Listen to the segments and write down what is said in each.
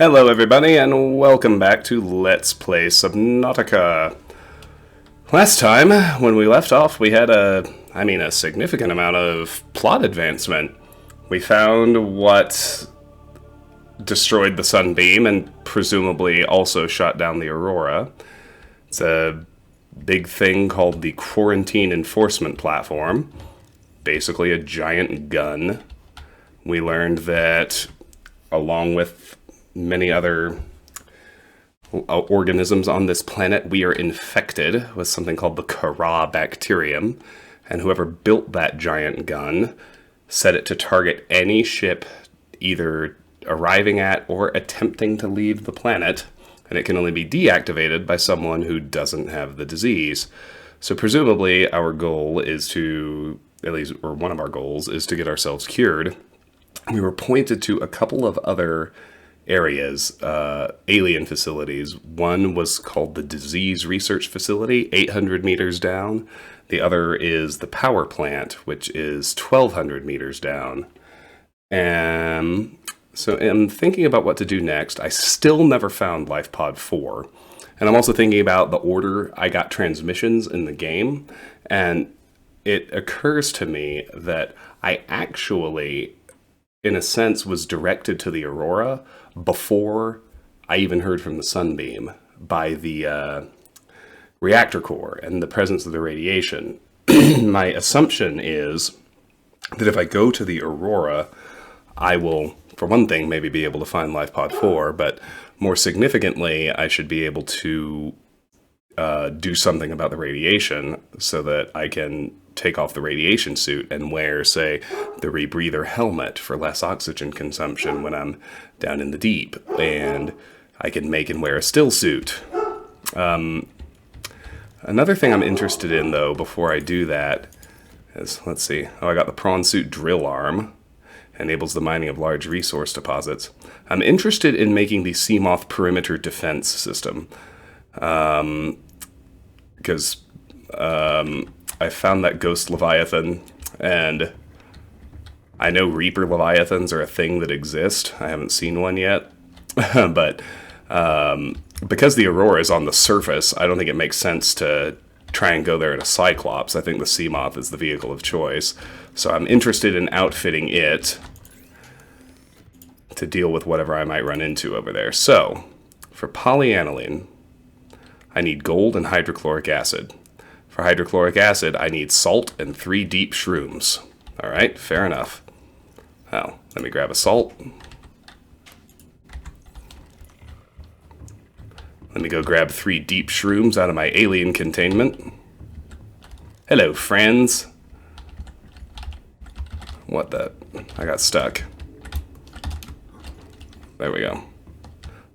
Hello everybody, and welcome back to Let's Play Subnautica. Last time, when we left off, we had a significant amount of plot advancement. We found what destroyed the Sunbeam, and presumably also shot down the Aurora. It's a big thing called the Quarantine Enforcement Platform. Basically a giant gun. We learned that, along with many other organisms on this planet, we are infected with something called the Kara bacterium, and whoever built that giant gun set it to target any ship either arriving at or attempting to leave the planet, and it can only be deactivated by someone who doesn't have the disease. So presumably our goal is to, or one of our goals is to get ourselves cured. We were pointed to a couple of other areas, alien facilities. One was called the Disease Research Facility, 800 meters down. The other is the power plant, which is 1,200 meters down. And so I'm thinking about what to do next. I still never found Lifepod 4. And I'm also thinking about the order I got transmissions in the game. And it occurs to me that I actually, in a sense, was directed to the Aurora before I even heard from the Sunbeam by the reactor core and the presence of the radiation. My assumption is that if I go to the Aurora, I will, for one thing, maybe be able to find Lifepod 4, but more significantly, I should be able to do something about the radiation so that I can take off the radiation suit and wear, say, the rebreather helmet for less oxygen consumption when I'm down in the deep, and I can make and wear a still suit. Another thing I'm interested in, though, before I do that is, let's see, I got the Prawn Suit drill arm. Enables the mining of large resource deposits. I'm interested in making the Seamoth perimeter defense system, because I found that Ghost Leviathan, and I know Reaper Leviathans are a thing that exist. I haven't seen one yet, but because the Aurora is on the surface, I don't think it makes sense to try and go there in a Cyclops. I think the Seamoth is the vehicle of choice, so I'm interested in outfitting it to deal with whatever I might run into over there. So, for polyaniline, I need gold and hydrochloric acid. For hydrochloric acid, I need salt and 3 deep shrooms. Alright, fair enough. Oh, let me grab a salt. Let me go grab 3 deep shrooms out of my alien containment. Hello, friends. What the? I got stuck. There we go.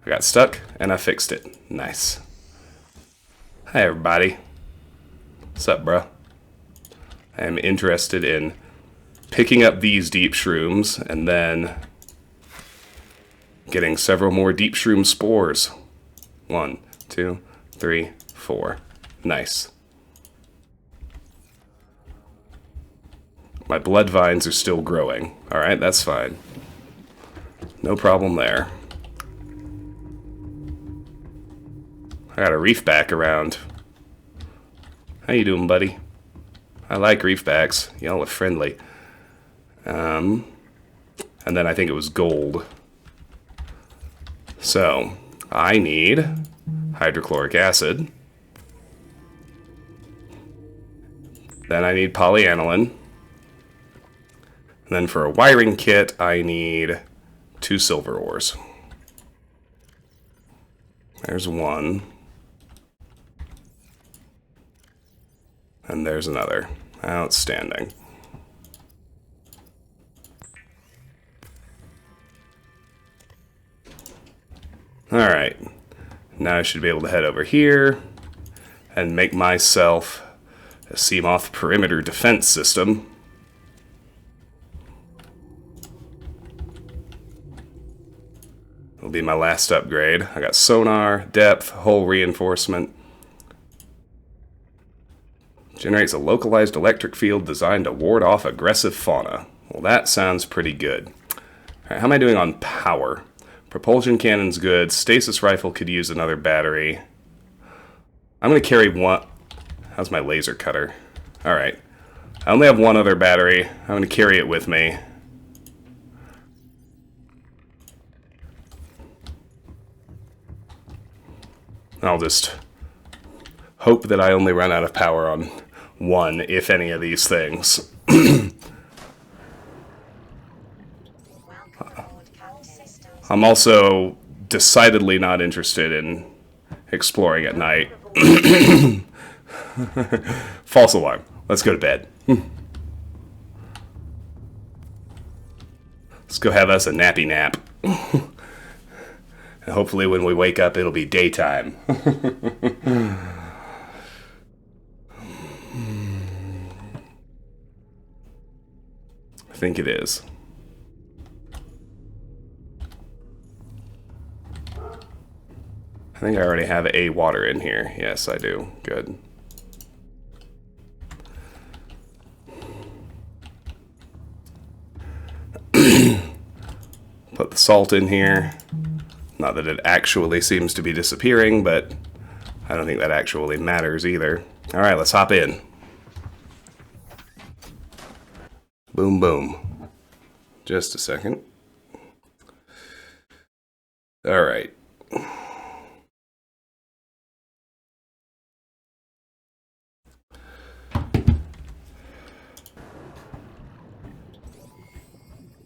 I got stuck, and I fixed it. Nice. Hi, everybody. What's up, bro? I am interested in picking up these deep shrooms, and then getting several more deep shroom spores. 1, 2, 3, 4. Nice. My blood vines are still growing. Alright, that's fine. No problem there. I got a reefback around. How you doing, buddy? I like reefbacks. Y'all are friendly. And then I think it was gold. So, I need hydrochloric acid. Then I need polyaniline. And then for a wiring kit, I need 2 silver ores. There's one. And there's another. Outstanding. Alright. Now I should be able to head over here and make myself a Seamoth perimeter defense system. Will be my last upgrade. I got sonar, depth, hull reinforcement. Generates a localized electric field designed to ward off aggressive fauna. Well, that sounds pretty good. Alright, how am I doing on power? Propulsion cannon's good. Stasis rifle could use another battery. I'm going to carry one... How's my laser cutter? Alright. I only have one other battery. I'm going to carry it with me. I'll just hope that I only run out of power on one, if any of these things. I'm also decidedly not interested in exploring at night. False alarm. Let's go to bed. Let's go have us a nappy nap. And hopefully when we wake up, it'll be daytime. I think it is. I think I already have a water in here. Yes, I do. Good. Put the salt in here. Not that it actually seems to be disappearing, but I don't think that actually matters either. Alright, let's hop in. Boom, boom. Just a second. Alright.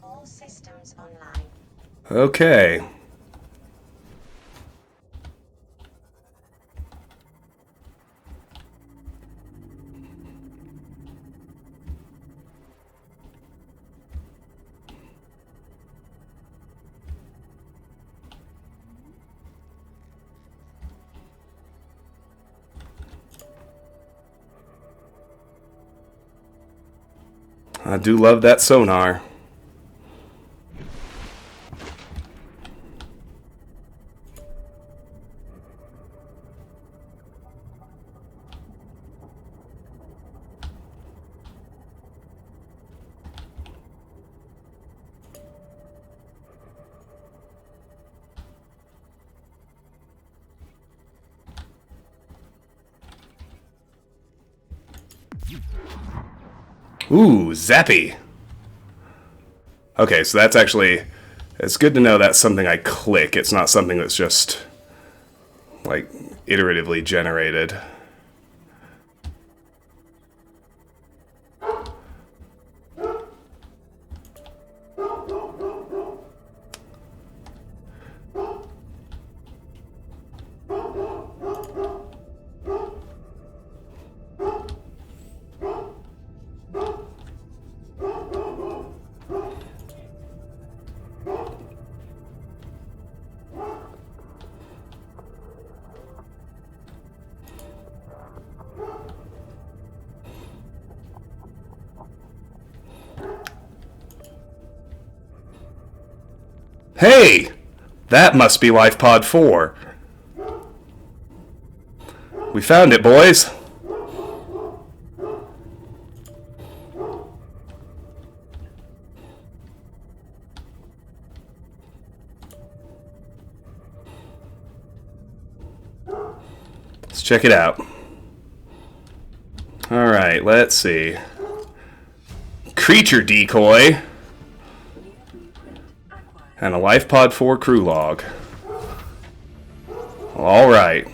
All systems online. Okay. I do love that sonar. Ooh, zappy. Okay, so that's actually... It's good to know that's something I click. It's not something that's just, like, iteratively generated. Hey! That must be Lifepod 4. We found it, boys. Let's check it out. Alright, let's see. Creature Decoy. And a Lifepod 4 crew log. Alright.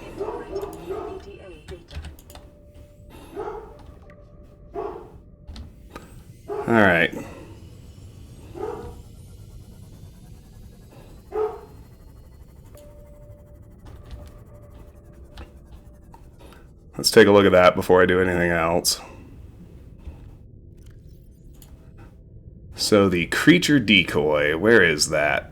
Alright. Let's take a look at that before I do anything else. So the creature decoy, where is that?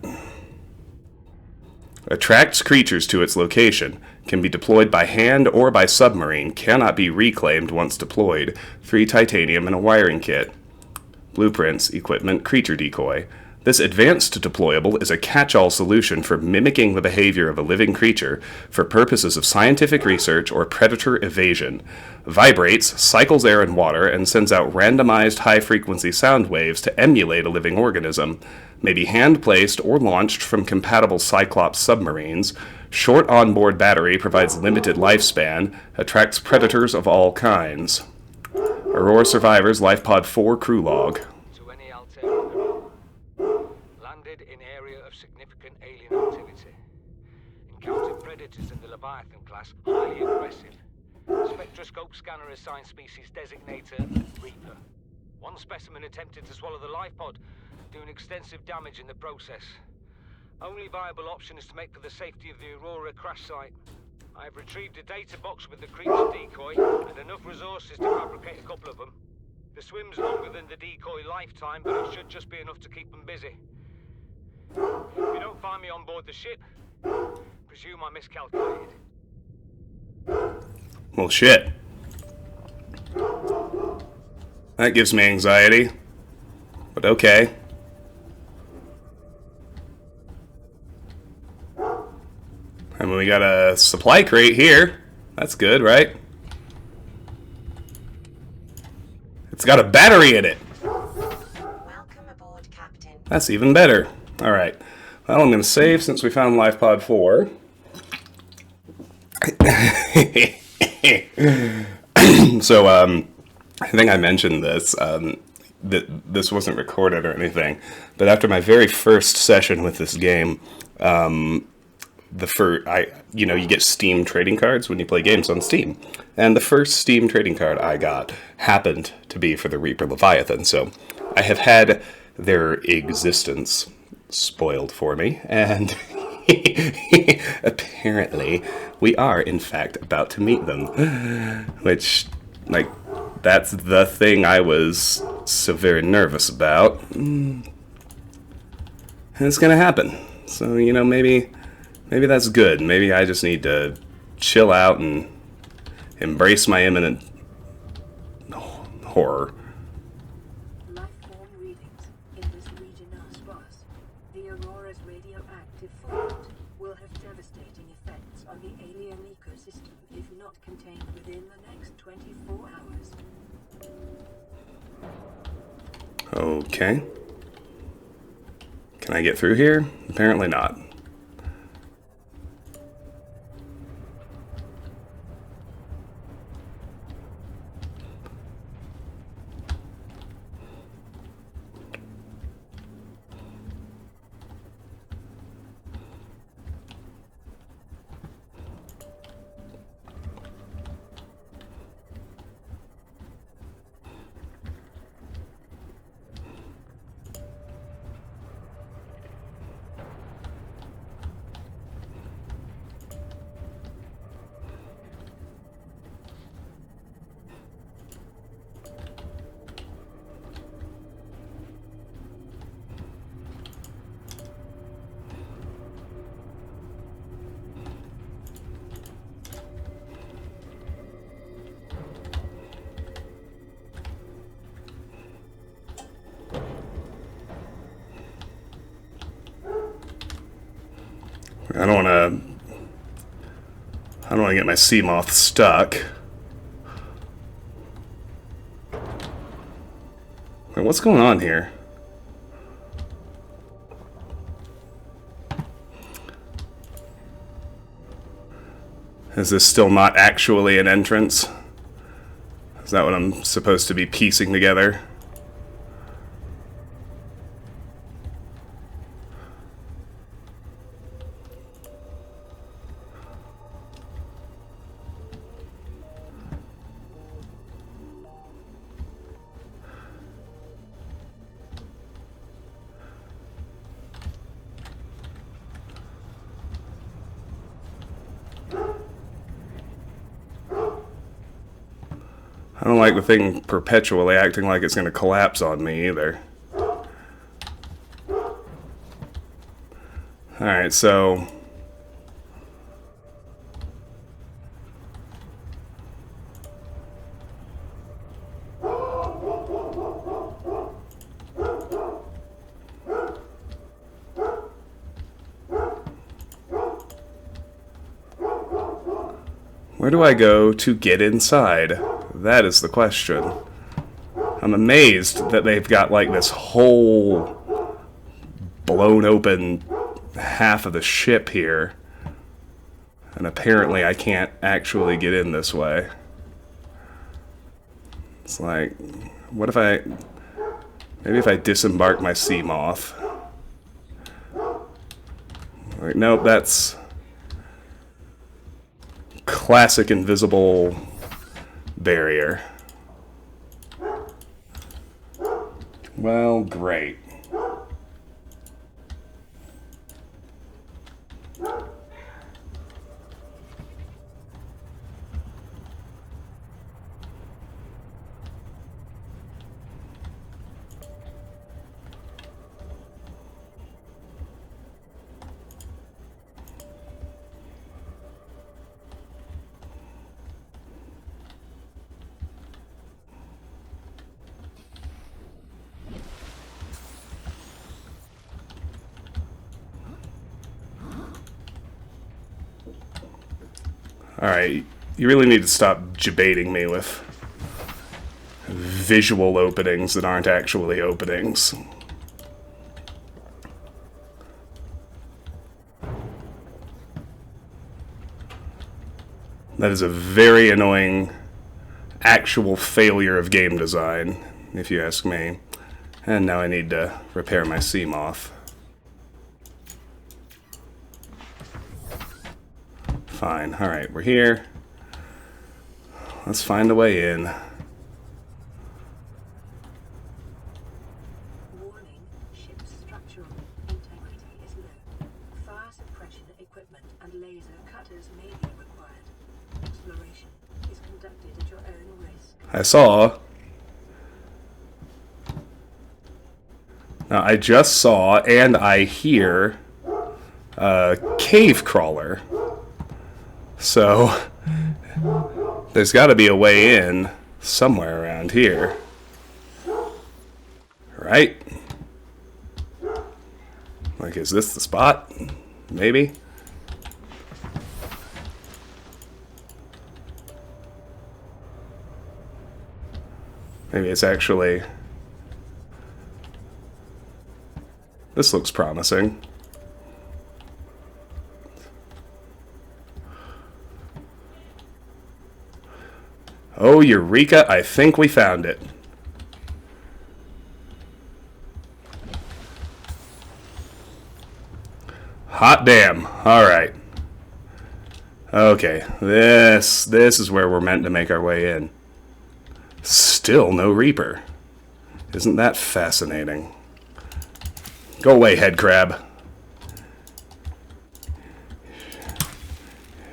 Attracts creatures to its location. Can be deployed by hand or by submarine. Cannot be reclaimed once deployed. 3 titanium and a wiring kit. Blueprints, equipment, creature decoy. This advanced deployable is a catch-all solution for mimicking the behavior of a living creature for purposes of scientific research or predator evasion. Vibrates, cycles air and water, and sends out randomized high-frequency sound waves to emulate a living organism. may be hand-placed or launched from compatible Cyclops submarines. Short onboard battery provides limited lifespan, attracts predators of all kinds. Aurora survivors, Lifepod 4 crew log. To any Altair landed in area of significant alien activity. Encountered predators in the Leviathan class, highly aggressive. Spectroscope scanner assigned species designator Reaper. One specimen attempted to swallow the Lifepod, doing extensive damage in the process. Only viable option is to make for the safety of the Aurora crash site. I have retrieved a data box with the creature Decoy and enough resources to fabricate a couple of them. The swim's longer than the Decoy lifetime, but it should just be enough to keep them busy. If you don't find me on board the ship, presume I miscalculated. Well, shit. That gives me anxiety. But okay. I mean, we got a supply crate here. That's good, right? It's got a battery in it. Welcome aboard, Captain. That's even better. Alright. Well, I'm going to save since we found Lifepod 4. So, I think I mentioned this, that this wasn't recorded or anything, but after my very first session with this game, you get Steam trading cards when you play games on Steam, and the first Steam trading card I got happened to be for the Reaper Leviathan, so I have had their existence spoiled for me, and apparently we are, in fact, about to meet them, which, like, that's the thing I was so very nervous about, and it's gonna happen, so, maybe that's good. Maybe I just need to chill out and embrace my imminent horror. Lifeform readings in this region are sparse. The Aurora's radioactive fallout will have devastating effects on the alien ecosystem if not contained within the next 24 hours. Okay. Can I get through here? Apparently not. I don't want to get my sea moth stuck. Wait, what's going on here? Is this still not actually an entrance? Is that what I'm supposed to be piecing together? I don't like the thing perpetually acting like it's going to collapse on me either. Alright, so... where do I go to get inside? That is the question. I'm amazed that they've got like this whole blown open half of the ship here. And apparently I can't actually get in this way. It's like, what if I... Maybe if I disembark my sea moth. Like, nope, that's... classic invisible barrier. Well, great. Alright, you really need to stop debating me with visual openings that aren't actually openings. That is a very annoying actual failure of game design, if you ask me. And now I need to repair my sea moth. Fine. Alright, we're here. Let's find a way in. Warning, ship's structural integrity is low. Fire suppression equipment and laser cutters may be required. Exploration is conducted at your own risk. I saw... Now, I just saw, and I hear, a cave crawler. So, there's got to be a way in somewhere around here. Right? Like, is this the spot? Maybe? Maybe it's actually... This looks promising. Oh, Eureka, I think we found it. Hot damn. Alright. Okay, this is where we're meant to make our way in. Still no Reaper. Isn't that fascinating? Go away, head crab.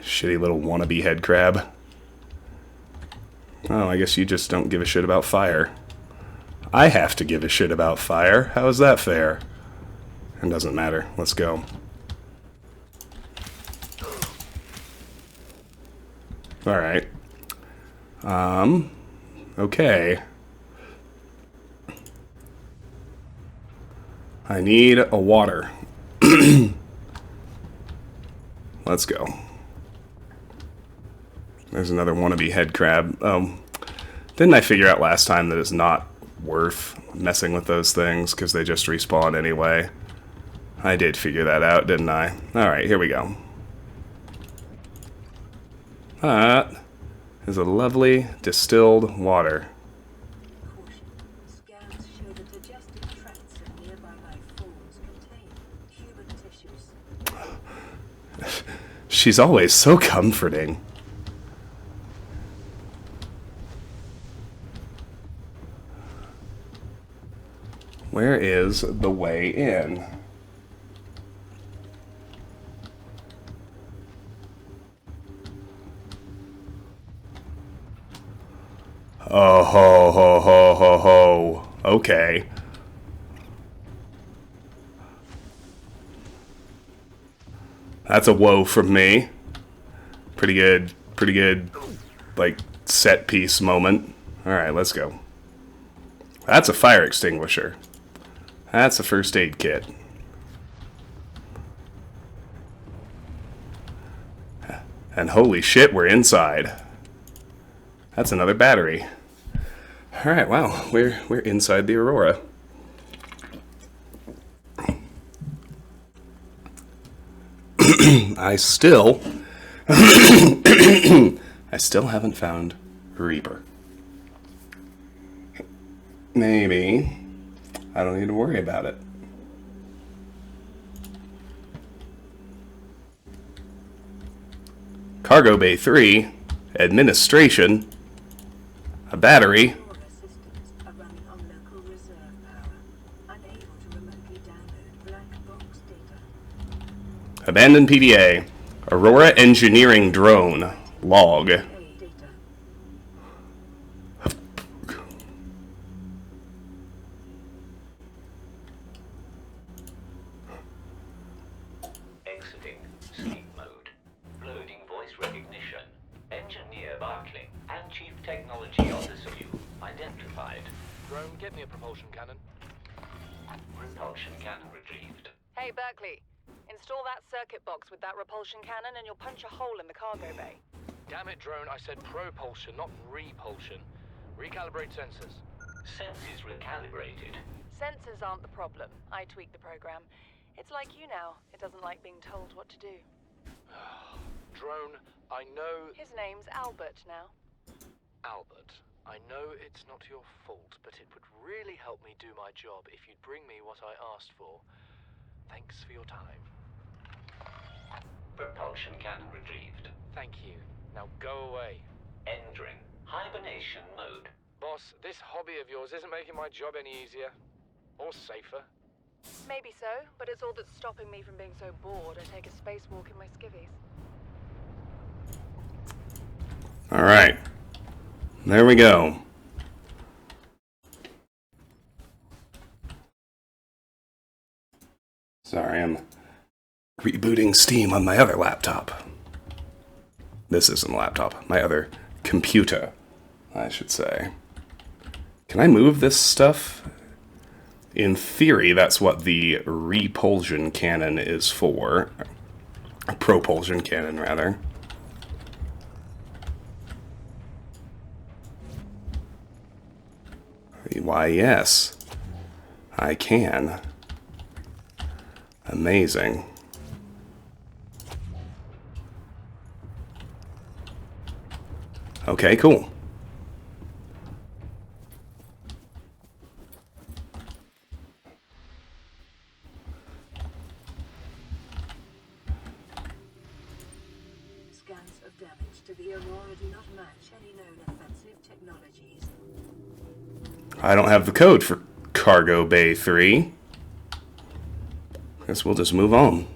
Shitty little wannabe head crab. Oh, I guess you just don't give a shit about fire. I have to give a shit about fire. How is that fair? It doesn't matter. Let's go. Alright. Okay. I need a water. Let's go. There's another wannabe head crab. Didn't I figure out last time that it's not worth messing with those things because they just respawn anyway? I did figure that out, didn't I? Alright, here we go. That is a lovely distilled water. Caution. Scans show that digestive tracts of nearby life forms contain human tissues. She's always so comforting. Where is the way in? Oh ho ho ho ho ho. Okay. That's a whoa from me. Pretty good, like, set piece moment. Alright, let's go. That's a fire extinguisher. That's a first aid kit. And holy shit, we're inside. That's another battery. Alright, wow, we're inside the Aurora. I still I still haven't found Reaper. Maybe I don't need to worry about it. Cargo Bay 3, administration, a battery. Aurora systems are running on local reserve power, unable to remotely download black box data. Abandoned PDA. Aurora engineering drone. Log. Data. Exiting sleep mode. Loading voice recognition. Engineer Barclay and Chief Technology Officer you identified. Drone, get me a propulsion cannon. Propulsion cannon retrieved. Hey, Berkeley. Install that circuit box with that repulsion cannon and you'll punch a hole in the cargo bay. Damn it, drone, I said propulsion, not repulsion. Recalibrate sensors. Senses recalibrated. Sensors aren't the problem. I tweaked the program. It's like you now. It doesn't like being told what to do. Drone, I know... His name's Albert now. Albert, I know it's not your fault, but it would really help me do my job if you'd bring me what I asked for. Thanks for your time. Propulsion cannon retrieved. Thank you. Now go away. Entering hibernation mode. Boss, this hobby of yours isn't making my job any easier. Or safer. Maybe so, but it's all that's stopping me from being so bored I take a spacewalk in my skivvies. Alright. There we go. Sorry, I'm rebooting Steam on my other laptop. This isn't a laptop. My other computer, I should say. Can I move this stuff? In theory, that's what the repulsion cannon is for. Propulsion cannon, rather. Why, yes. I can. Amazing. Okay, cool. Scans of damage to the Aurora do not match any known offensive technologies. I don't have the code for Cargo Bay 3. Guess we'll just move on.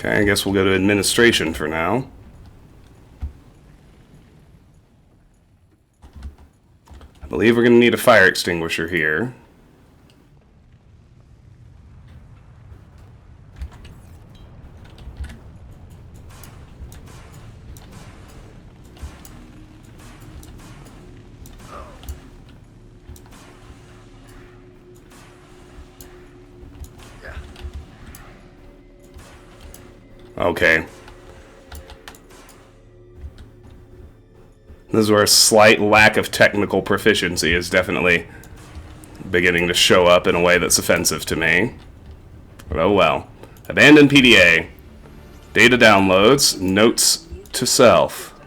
Okay, I guess we'll go to administration for now. I believe we're going to need a fire extinguisher here. Okay. This is where a slight lack of technical proficiency is definitely beginning to show up in a way that's offensive to me. But oh well. Abandoned PDA. Data downloads. Notes to self.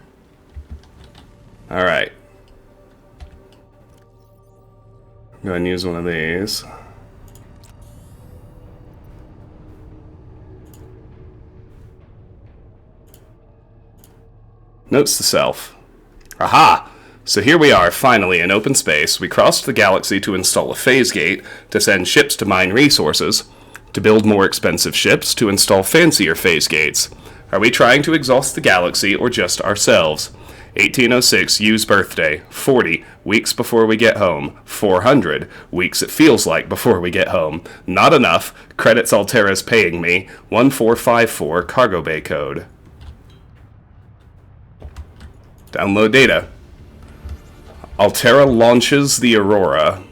Alright. Go ahead and use one of these. Notes to self. Aha! So here we are, finally, in open space. We crossed the galaxy to install a phase gate, to send ships to mine resources, to build more expensive ships, to install fancier phase gates. Are we trying to exhaust the galaxy, or just ourselves? 1806, Yu's birthday. 40, weeks before we get home. 400, weeks it feels like before we get home. Not enough. Credits Altera's paying me. 1454, cargo bay code. Download data. Altera launches the Aurora.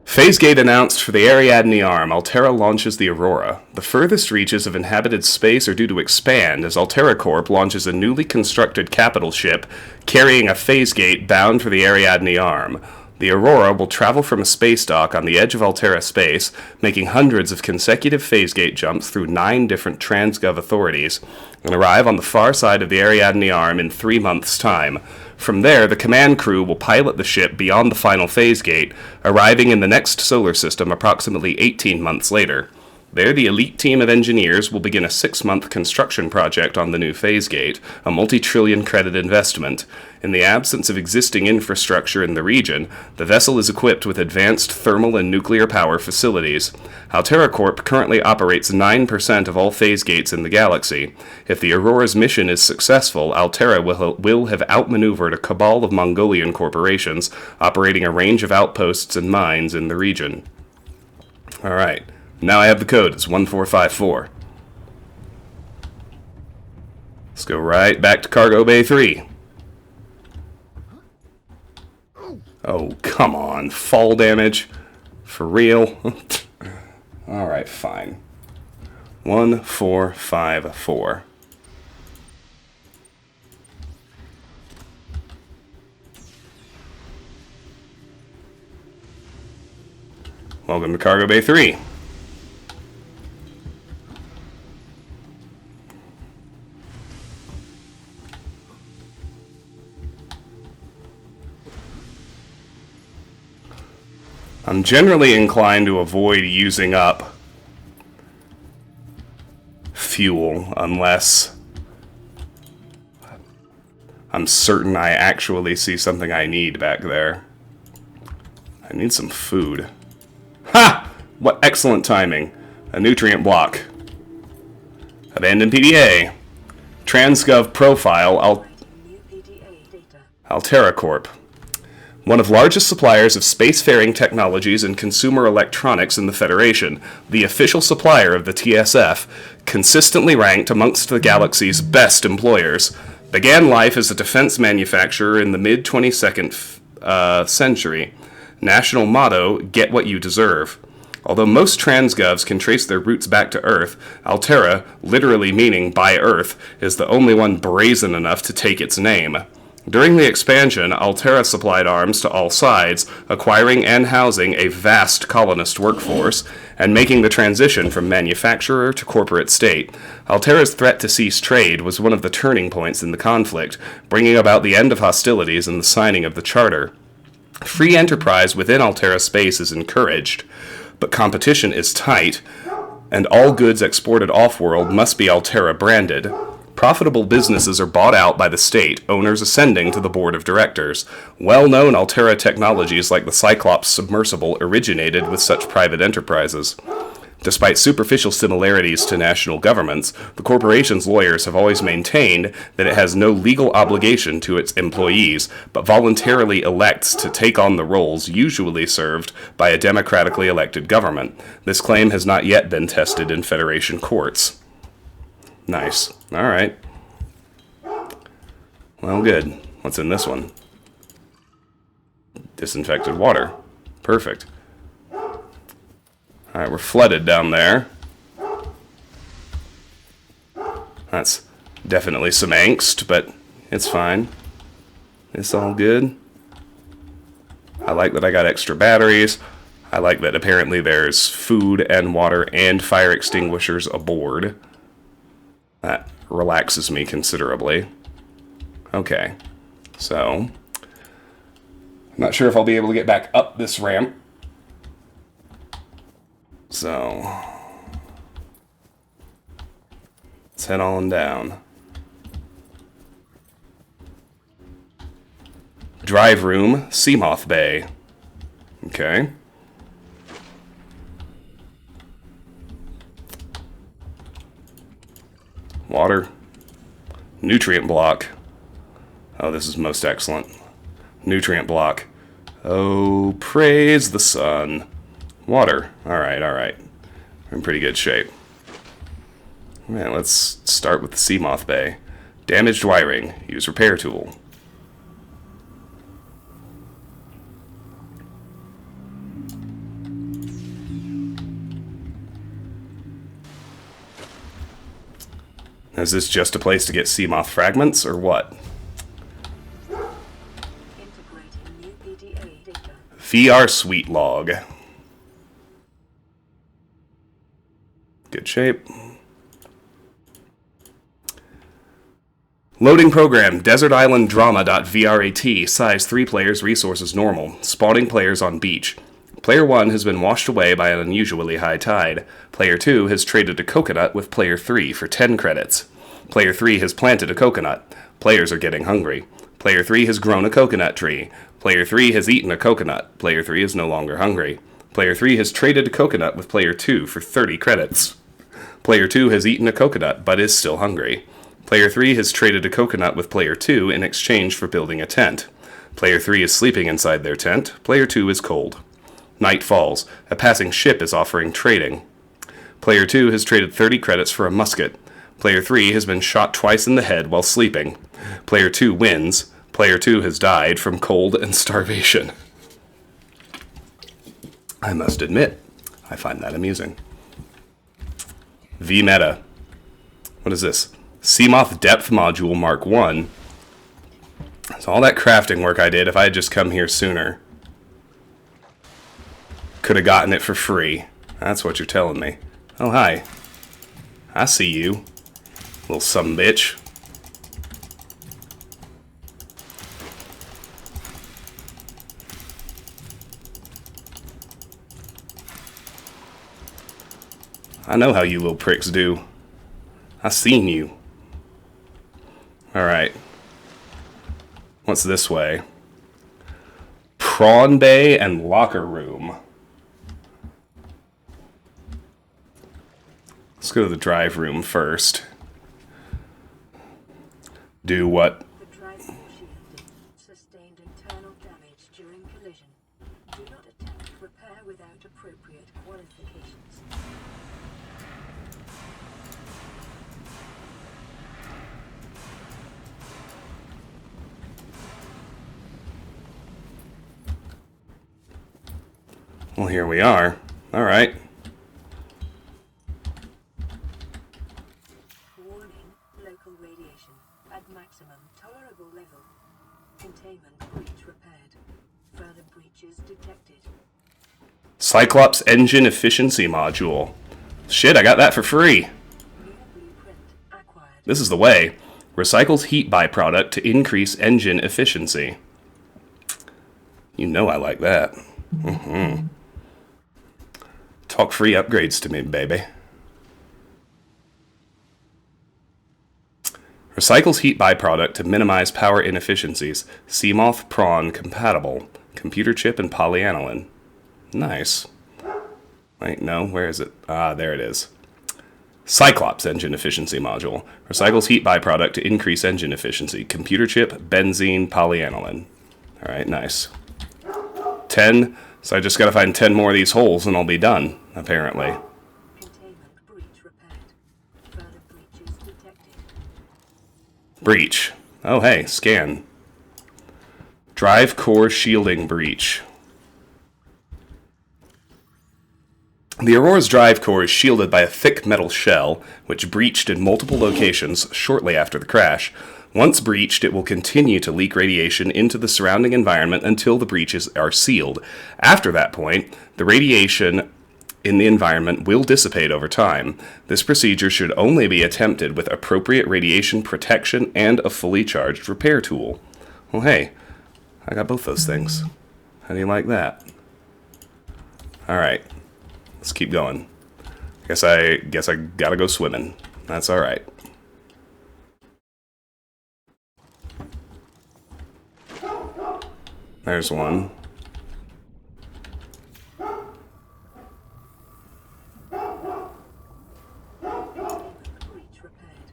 Phase gate announced for the Ariadne arm. Altera launches the Aurora. The furthest reaches of inhabited space are due to expand as Altera Corp launches a newly constructed capital ship carrying a phase gate bound for the Ariadne arm. The Aurora will travel from a space dock on the edge of Altera space, making hundreds of consecutive phase gate jumps through 9 different Transgov authorities, and arrive on the far side of the Ariadne arm in 3 months' time. From there, the command crew will pilot the ship beyond the final phase gate, arriving in the next solar system approximately 18 months later. There, the elite team of engineers will begin a 6-month construction project on the new phase gate, a multi-trillion credit investment. In the absence of existing infrastructure in the region, the vessel is equipped with advanced thermal and nuclear power facilities. Altera Corp currently operates 9% of all phase gates in the galaxy. If the Aurora's mission is successful, Altera will have outmaneuvered a cabal of Mongolian corporations operating a range of outposts and mines in the region. Alright. Now I have the code. It's 1454. Let's go right back to Cargo Bay 3. Oh, come on. Fall damage? For real? Alright, fine. 1454. Welcome to Cargo Bay 3. I'm generally inclined to avoid using up fuel unless I'm certain I actually see something I need back there. I need some food. Ha! What excellent timing. A nutrient block. Abandoned PDA. Transgov profile. Altera Corp. One of the largest suppliers of spacefaring technologies and consumer electronics in the Federation, the official supplier of the TSF, consistently ranked amongst the galaxy's best employers, began life as a defense manufacturer in the mid-22nd century. National motto, get what you deserve. Although most transgovs can trace their roots back to Earth, Altera, literally meaning by Earth, is the only one brazen enough to take its name. During the expansion, Altera supplied arms to all sides, acquiring and housing a vast colonist workforce, and making the transition from manufacturer to corporate state. Altera's threat to cease trade was one of the turning points in the conflict, bringing about the end of hostilities and the signing of the Charter. Free enterprise within Altera space is encouraged, but competition is tight, and all goods exported off-world must be Altera branded. Profitable businesses are bought out by the state, owners ascending to the board of directors. Well-known Altera technologies like the Cyclops submersible originated with such private enterprises. Despite superficial similarities to national governments, the corporation's lawyers have always maintained that it has no legal obligation to its employees, but voluntarily elects to take on the roles usually served by a democratically elected government. This claim has not yet been tested in Federation courts. Nice. Alright. Well, good. What's in this one? Disinfected water. Perfect. Alright, we're flooded down there. That's definitely some angst, but it's fine. It's all good. I like that I got extra batteries. I like that apparently there's food and water and fire extinguishers aboard. That relaxes me considerably. Okay, so I'm not sure if I'll be able to get back up this ramp. So let's head on down. Drive room, Seamoth Bay. Okay. Water. Nutrient block. Oh, this is most excellent. Nutrient block. Oh, praise the sun. Water. Alright, alright. We're in pretty good shape. Man, let's start with the Seamoth Bay. Damaged wiring. Use repair tool. Is this just a place to get Seamoth fragments, or what? Integrating new PDA data. VR Suite log. Good shape. Loading program, Desert Island Drama.vrat, size 3 players, resources normal, spawning players on beach. Player 1 has been washed away by an unusually high tide. Player 2 has traded a coconut with Player 3 for 10 credits. Player 3 has planted a coconut. Players are getting hungry. Player 3 has grown a coconut tree. Player 3 has eaten a coconut. Player 3 is no longer hungry. Player 3 has traded a coconut with Player 2 for 30 credits. Player 2 has eaten a coconut but is still hungry. Player 3 has traded a coconut with Player 2 in exchange for building a tent. Player 3 is sleeping inside their tent. Player 2 is cold. Night falls. A passing ship is offering trading. Player 2 has traded 30 credits for a musket. Player 3 has been shot twice in the head while sleeping. Player 2 wins. Player 2 has died from cold and starvation. I must admit, I find that amusing. V-Meta. What is this? Seamoth Depth Module Mark 1. So all that crafting work I did, if I had just come here sooner, could have gotten it for free. That's what you're telling me. Oh, hi. I see you, little sumbitch. I know how you little pricks do. I seen you. Alright. What's this way? Prawn Bay and Locker Room. Let's go to the drive room first. Do what? The drive shielded. Sustained internal damage during collision. Do not attempt repair without appropriate qualifications. Well, here we are. Alright. Warning, local radiation at maximum tolerable level. Containment breach repaired. Further breaches detected. Cyclops Engine Efficiency Module. Shit, I got that for free. New blueprint acquired. This is the way. Recycles heat byproduct to increase engine efficiency. You know I like that. Talk free upgrades to me, baby. Recycles heat byproduct to minimize power inefficiencies. Seamoth Prawn compatible. Computer chip and polyaniline. Nice. Wait, no, where is it? Ah, there it is. Cyclops Engine Efficiency Module. Recycles heat byproduct to increase engine efficiency. Computer chip, benzene, polyaniline. Alright, nice. 10. So I just gotta find 10 more of these holes and I'll be done, apparently. Containment breach repaired. Further breaches detected. Breach. Oh, hey, scan. Drive core shielding breach. The Aurora's drive core is shielded by a thick metal shell, which breached in multiple locations shortly after the crash. Once breached, it will continue to leak radiation into the surrounding environment until the breaches are sealed. After that point, the radiation in the environment will dissipate over time. This procedure should only be attempted with appropriate radiation protection and a fully charged repair tool. Well, hey, I got both those things. How do you like that? Alright, let's keep going. Guess I gotta go swimming. That's alright. There's one. Breach repaired.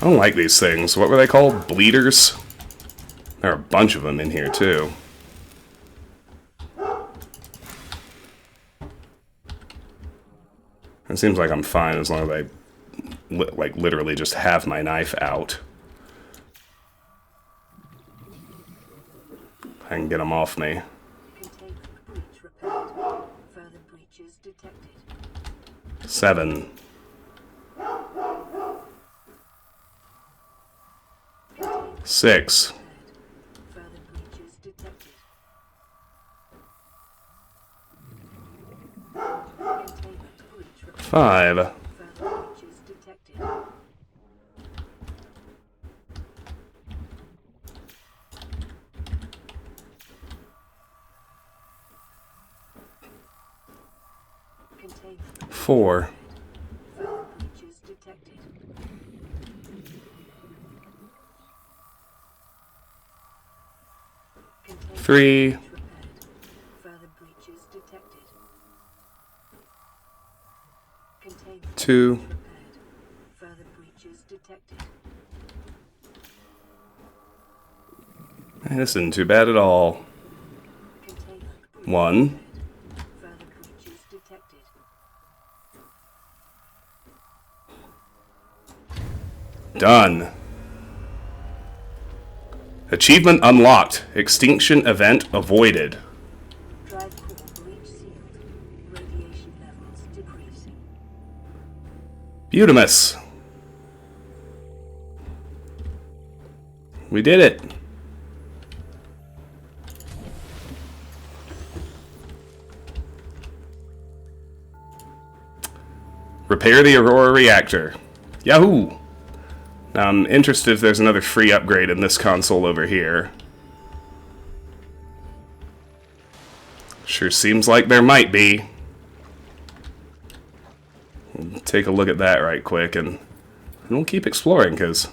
I don't like these things. What were they called? Bleeders? There are a bunch of them in here, too. It seems like I'm fine as long as I, like, literally just have my knife out. I can get them off me. Containment breach repaired. Further breaches detected. 7. Containment 6. repaired. Further breaches detected. Containment breach repaired. 5. Further breaches detected. Containment 4. further breaches detected. Containment 3. breach repaired. Further breaches detected. Containment 2. breach repaired. Further breaches detected. This isn't too bad at all. Containment breach 1. repaired. Further breaches detected. Done. Achievement unlocked. Extinction event avoided. Drive core breach sealed. Radiation levels decreasing. Beautimus. We did it. Repair the Aurora reactor. Yahoo! Now I'm interested if there's another free upgrade in this console over here. Sure seems like there might be. We'll take a look at that right quick and we'll keep exploring because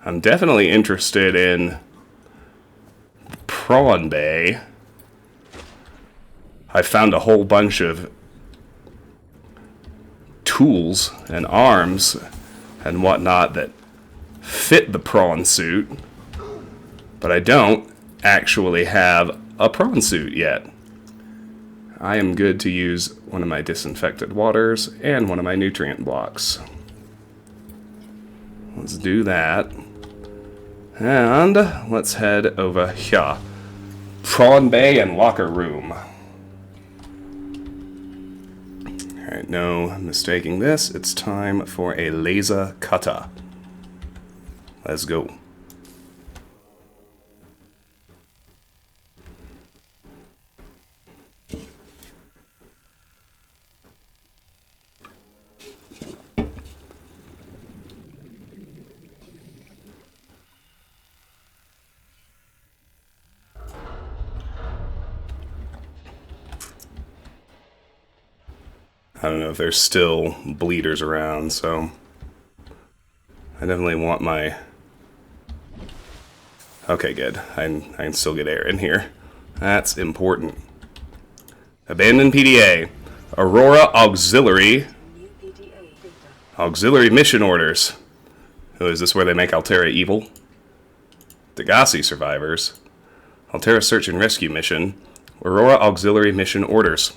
I'm definitely interested in Prawn Bay. I found a whole bunch of tools and arms and whatnot that fit the prawn suit, but I don't actually have a prawn suit yet. I am good to use one of my disinfected waters and one of my nutrient blocks. Let's do that. And let's head over here. Prawn Bay and locker room. Alright, no mistaking this. It's time for a laser cutter. Let's go. I don't know if there's still bleeders around, so I definitely want my... Okay, good. I can still get air in here. That's important. Abandoned PDA. Aurora Auxiliary. New PDA data. Auxiliary mission orders. Oh, is this where they make Altera evil? Degasse survivors. Altera search and rescue mission. Aurora Auxiliary mission orders.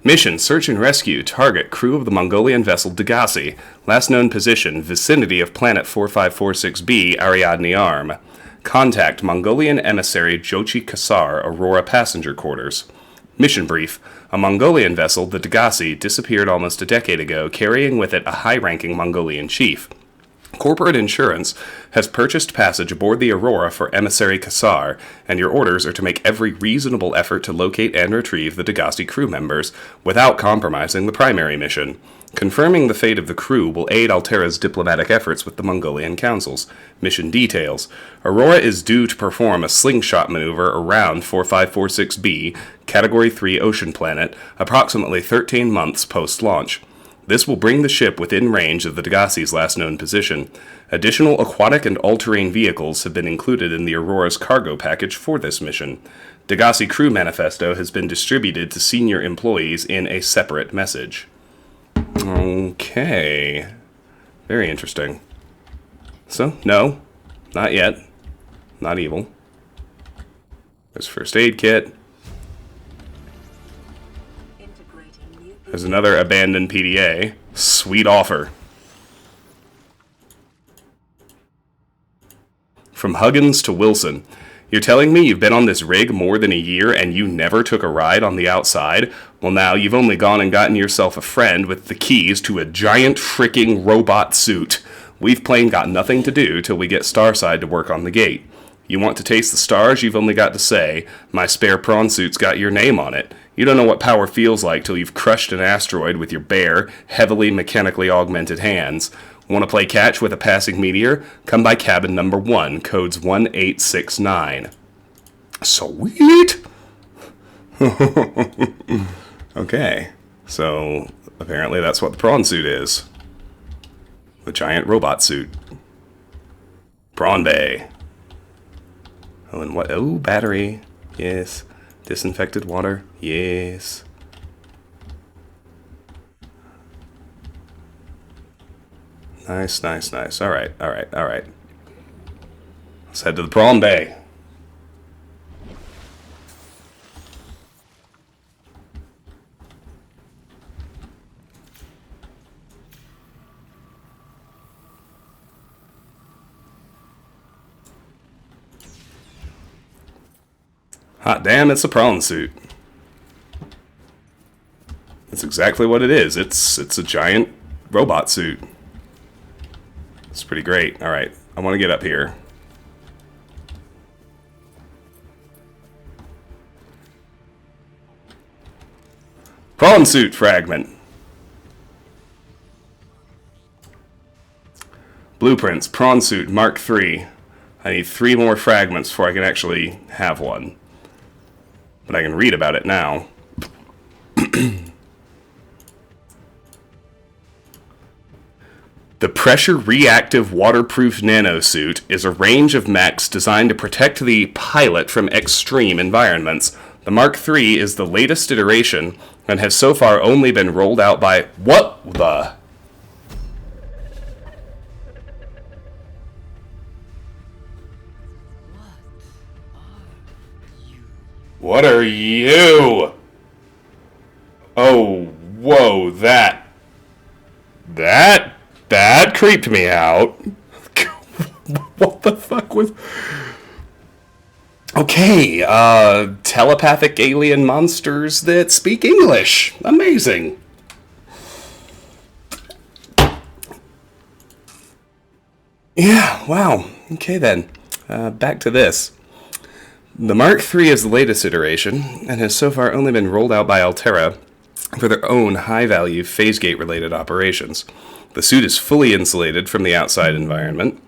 Mission, search and rescue, target, crew of the Mongolian vessel Degasse, last known position, vicinity of planet 4546b, Ariadne Arm. Contact, Mongolian emissary Jochi Kassar, Aurora passenger quarters. Mission brief, a Mongolian vessel, the Degasse, disappeared almost a decade ago, carrying with it a high-ranking Mongolian chief. Corporate Insurance has purchased passage aboard the Aurora for emissary Kassar, and your orders are to make every reasonable effort to locate and retrieve the Degasse crew members without compromising the primary mission. Confirming the fate of the crew will aid Altera's diplomatic efforts with the Mongolian councils. Mission details. Aurora is due to perform a slingshot maneuver around 4546b, Category 3 ocean planet, approximately 13 months post-launch. This will bring the ship within range of the Degasse's last known position. Additional aquatic and all-terrain vehicles have been included in the Aurora's cargo package for this mission. Degasse crew manifesto has been distributed to senior employees in a separate message. Okay. Very interesting. So, no. Not yet. Not evil. There's a first aid kit. There's another abandoned PDA. Sweet offer. From Huggins to Wilson. You're telling me you've been on this rig more than a year and you never took a ride on the outside? Well, now you've only gone and gotten yourself a friend with the keys to a giant freaking robot suit. We've plain got nothing to do till we get Starside to work on the gate. You want to taste the stars? You've only got to say, my spare prawn suit's got your name on it. You don't know what power feels like till you've crushed an asteroid with your bare, heavily mechanically augmented hands. Want to play catch with a passing meteor? Come by cabin number 1, codes 1869. Sweet! Okay, so apparently that's what the prawn suit is. The giant robot suit. Prawn Bay. Oh, and what? Oh, battery. Yes. Disinfected water. Yes. Nice, nice, nice. Alright, alright, alright. Let's head to the Prawn Bay. Hot damn, it's a prawn suit. That's exactly what it is. It's a giant robot suit. It's pretty great. Alright, I want to get up here. Prawn suit fragment. Blueprints, prawn suit, Mark III. I need 3 more fragments before I can actually have one. But I can read about it now. The pressure-reactive waterproof Nano suit is a range of mechs designed to protect the pilot from extreme environments. The Mark III is the latest iteration and has so far only been rolled out by... What the... What are you? Oh, whoa, that creeped me out. What the fuck was... Okay, telepathic alien monsters that speak English. Amazing. Yeah, wow. Okay then. Back to this. The Mark III is the latest iteration, and has so far only been rolled out by Altera for their own high-value phase-gate-related operations. The suit is fully insulated from the outside environment.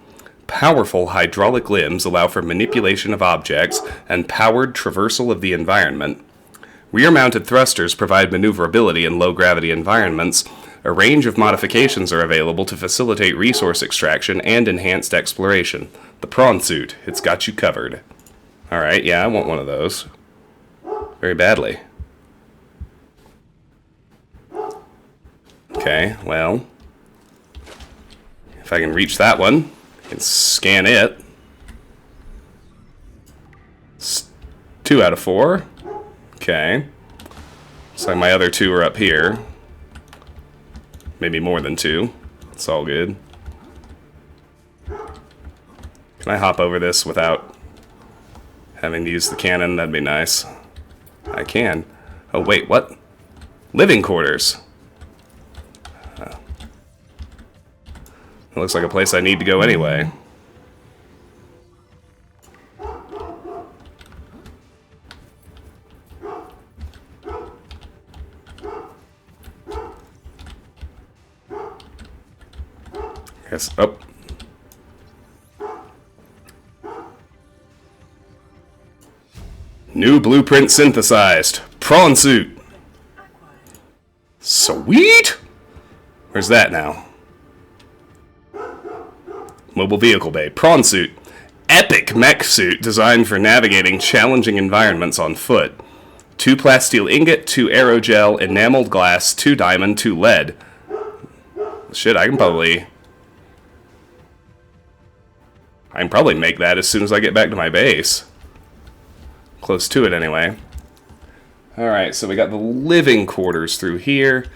Powerful hydraulic limbs allow for manipulation of objects and powered traversal of the environment. Rear-mounted thrusters provide maneuverability in low-gravity environments. A range of modifications are available to facilitate resource extraction and enhanced exploration. The prawn suit, it's got you covered. Alright, yeah, I want one of those. Very badly. Okay, well. If I can reach that one, I can scan it. It's 2 out of 4. Okay. Looks like my other 2 are up here. Maybe more than 2. It's all good. Can I hop over this without... having to use the cannon? That'd be nice. I can. Oh, wait, what? Living quarters. It looks like a place I need to go anyway. Yes, oh. New blueprint synthesized. Prawn suit. Sweet! Where's that now? Mobile vehicle bay. Prawn suit. Epic mech suit designed for navigating challenging environments on foot. 2 plasteel ingot, 2 aerogel, enameled glass, 2 diamond, 2 lead. Shit, I can probably... I can probably make that as soon as I get back to my base. Close to it, anyway. Alright, so we got the living quarters through here.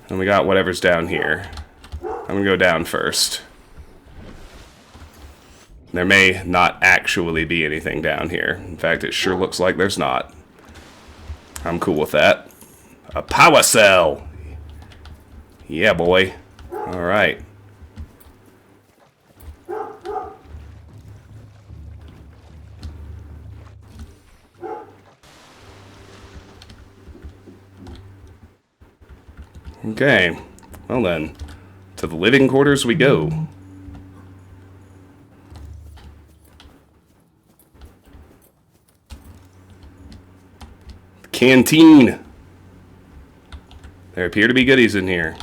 And we got whatever's down here. I'm gonna go down first. There may not actually be anything down here. In fact, it sure looks like there's not. I'm cool with that. A power cell! Yeah, boy. Alright. Okay. Well then, to the living quarters we go. Canteen. There appear to be goodies in here.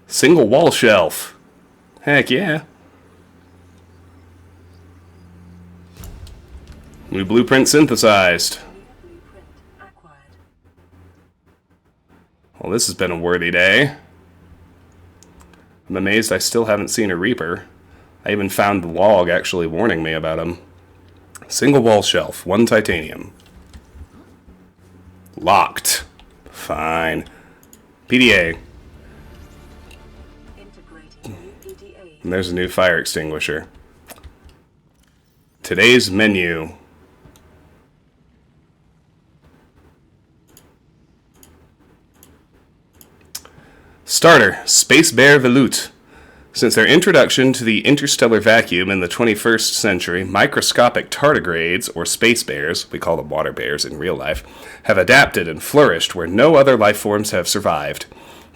Single wall shelf. Heck yeah. New blueprint synthesized. Blueprint acquired. Well, this has been a worthy day. I'm amazed I still haven't seen a Reaper. I even found the log actually warning me about him. Single wall shelf, 1 titanium. Locked. Fine. PDA. Integrating new PDA. And there's a new fire extinguisher. Today's menu. Starter, Space Bear Veloute. Since their introduction to the interstellar vacuum in the 21st century, microscopic tardigrades, or space bears, we call them water bears in real life, have adapted and flourished where no other life forms have survived.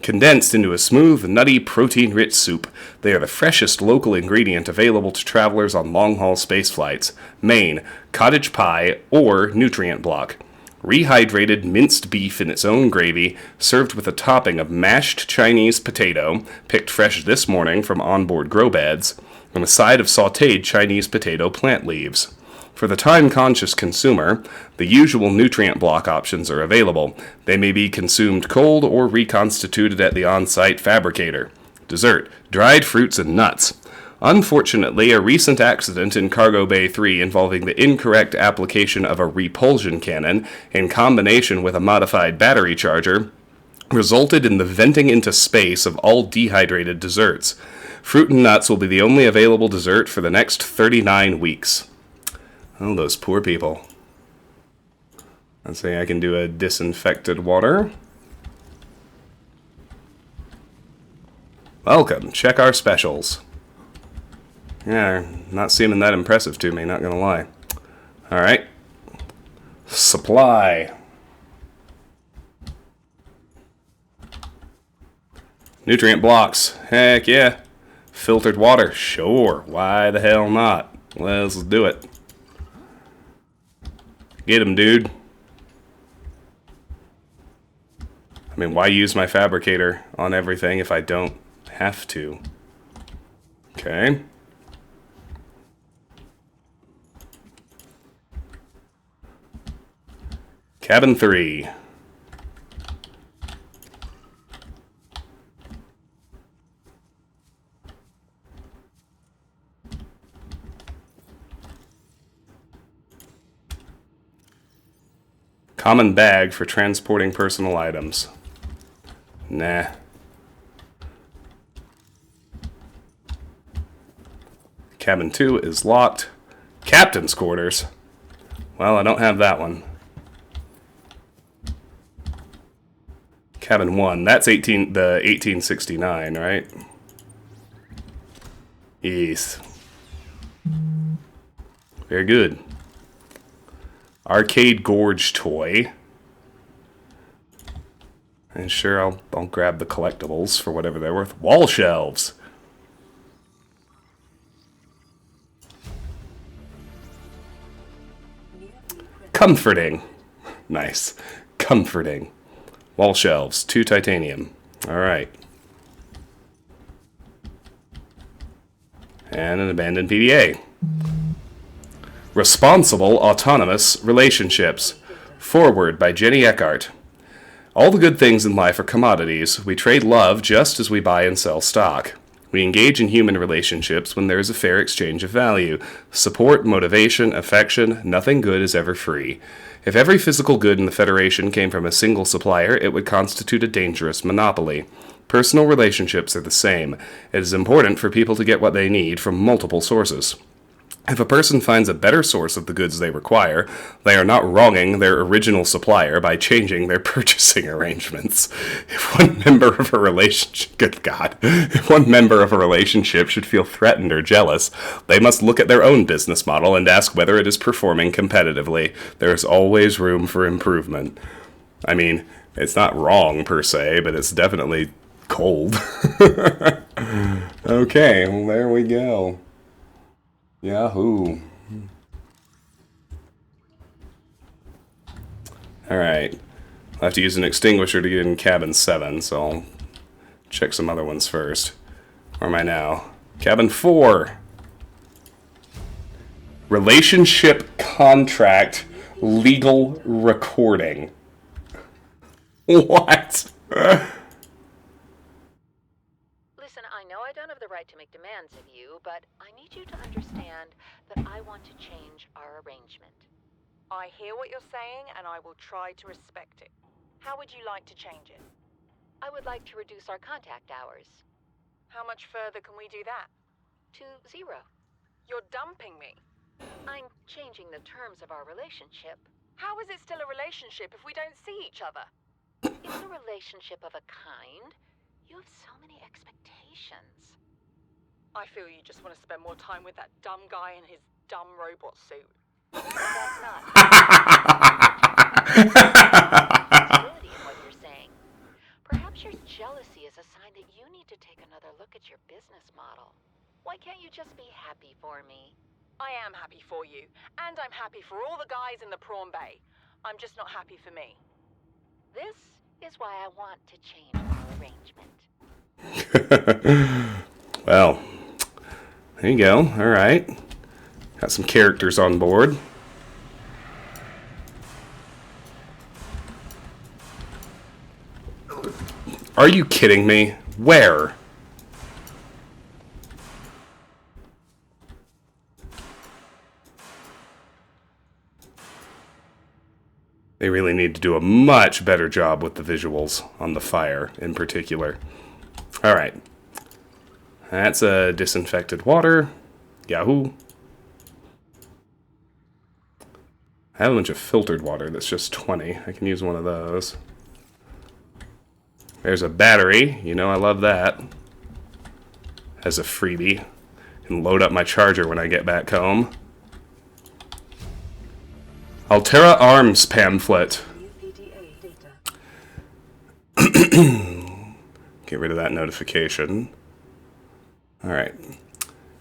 Condensed into a smooth, nutty, protein-rich soup, they are the freshest local ingredient available to travelers on long-haul space flights. Main, cottage pie, or nutrient block. Rehydrated minced beef in its own gravy, served with a topping of mashed Chinese potato, picked fresh this morning from onboard grow beds, and a side of sautéed Chinese potato plant leaves. For the time-conscious consumer, the usual nutrient block options are available. They may be consumed cold or reconstituted at the on-site fabricator. Dessert, dried fruits and nuts. Unfortunately, a recent accident in Cargo Bay 3 involving the incorrect application of a repulsion cannon in combination with a modified battery charger resulted in the venting into space of all dehydrated desserts. Fruit and nuts will be the only available dessert for the next 39 weeks. Oh, those poor people. Let's see, I can do a disinfected water. Welcome, check our specials. Yeah, not seeming that impressive to me, not gonna lie. Alright. Supply. Nutrient blocks. Heck yeah. Filtered water. Sure. Why the hell not? Let's do it. Get him, dude. I mean, why use my fabricator on everything if I don't have to? Okay. Cabin 3. Common bag for transporting personal items. Nah. Cabin 2 is locked. Captain's quarters. Well, I don't have that one. Cabin 1. That's the 1869, right? Yes. Very good. Arcade Gorge toy. And sure, I'll grab the collectibles for whatever they're worth. Wall shelves. Comforting. Nice. Comforting. Wall shelves. 2 titanium. Alright. And an abandoned PDA. Responsible Autonomous Relationships. Foreword by Jenny Eckhart. All the good things in life are commodities. We trade love just as we buy and sell stock. We engage in human relationships when there is a fair exchange of value. Support, motivation, affection, nothing good is ever free. If every physical good in the Federation came from a single supplier, it would constitute a dangerous monopoly. Personal relationships are the same. It is important for people to get what they need from multiple sources. If a person finds a better source of the goods they require, they are not wronging their original supplier by changing their purchasing arrangements. If one member of a relationship, good God, if one member of a relationship should feel threatened or jealous, they must look at their own business model and ask whether it is performing competitively. There is always room for improvement. I mean, it's not wrong per se, but it's definitely cold. Okay, well, there we go. Yahoo. Alright. I'll have to use an extinguisher to get in cabin 7, so I'll check some other ones first. Where am I now? Cabin 4. Relationship contract legal recording. What? Listen, I know I don't have the right to make demands of you, but I need you to understand that I want to change our arrangement. I hear what you're saying, and I will try to respect it. How would you like to change it? I would like to reduce our contact hours How much further can we do that? to 0. You're dumping me. I'm changing the terms of our relationship. How is it still a relationship if we don't see each other? It's a relationship of a kind. You have so many expectations. I feel you just want to spend more time with that dumb guy in his dumb robot suit. That's not possibility in what you're saying. Perhaps your jealousy is a sign that you need to take another look at your business model. Why can't you just be happy for me? I am happy for you, and I'm happy for all the guys in the prawn bay. I'm just not happy for me. This is why I want to change our arrangement. Well, there you go. Alright. Got some characters on board. Are you kidding me? Where? They really need to do a much better job with the visuals on the fire in particular. Alright. That's a disinfected water. Yahoo. I have a bunch of filtered water that's just 20. I can use one of those. There's a battery. You know I love that. As a freebie. And load up my charger when I get back home. Altera Arms pamphlet. Get rid of that notification. Alright.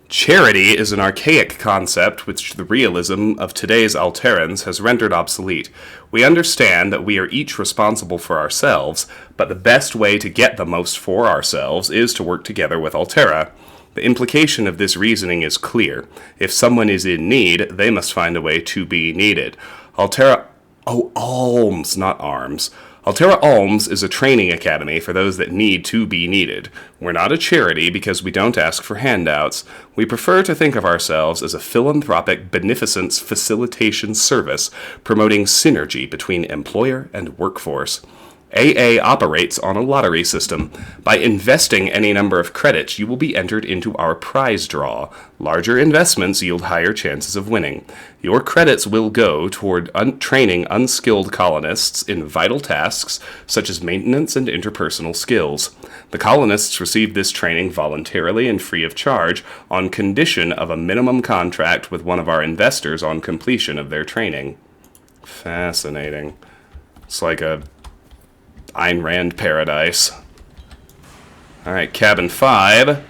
Charity is an archaic concept which the realism of today's Alterans has rendered obsolete. We understand that we are each responsible for ourselves, but the best way to get the most for ourselves is to work together with Altera. The implication of this reasoning is clear. If someone is in need, they must find a way to be needed. Altera... Oh, alms, not arms. Altera Alms is a training academy for those that need to be needed. We're not a charity because we don't ask for handouts. We prefer to think of ourselves as a philanthropic beneficence facilitation service promoting synergy between employer and workforce. AA operates on a lottery system. By investing any number of credits, you will be entered into our prize draw. Larger investments yield higher chances of winning. Your credits will go toward training unskilled colonists in vital tasks such as maintenance and interpersonal skills. The colonists receive this training voluntarily and free of charge on condition of a minimum contract with one of our investors on completion of their training. Fascinating. It's like a Ayn Rand paradise. Alright, cabin 5.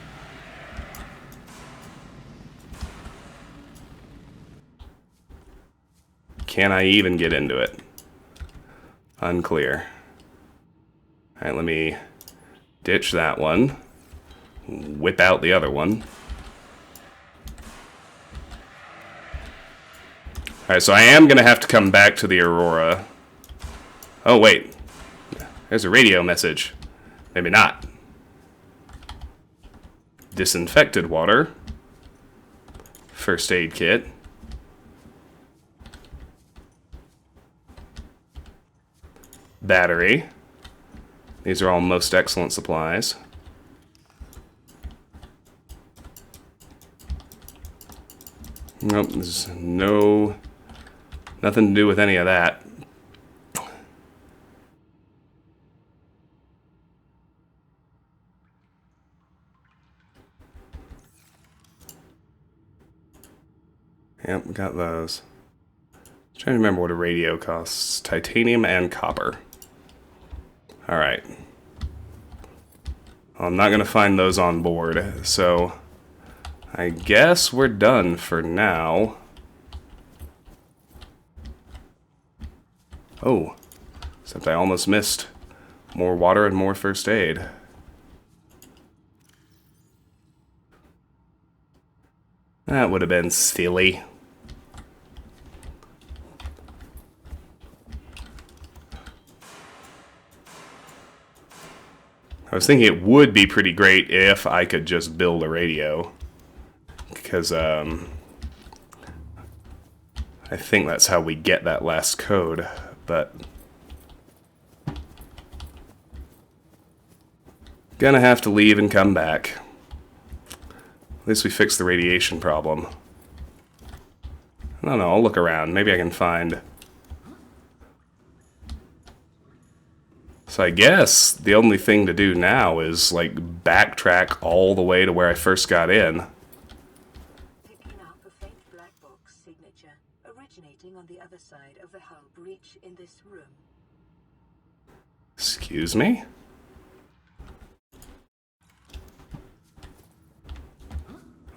Can I even get into it? Unclear. Alright, let me ditch that one. Whip out the other one. Alright, so I am going to have to come back to the Aurora. Oh, wait. There's a radio message. Maybe not. Disinfected water. First aid kit. Battery. These are all most excellent supplies. Nope, there's nothing to do with any of that. Yep, we got those. Trying to remember what a radio costs. Titanium and copper. Alright. Well, I'm not going to find those on board, so I guess we're done for now. Oh, except I almost missed more water and more first aid. That would have been silly. I was thinking it would be pretty great if I could just build a radio. Because, I think that's how we get that last code, but gonna have to leave and come back. At least we fixed the radiation problem. I don't know, I'll look around. Maybe I can find... So I guess the only thing to do now is, like, backtrack all the way to where I first got in. Picking up a faint black box signature originating on the other side of the hull breach in this room. Excuse me?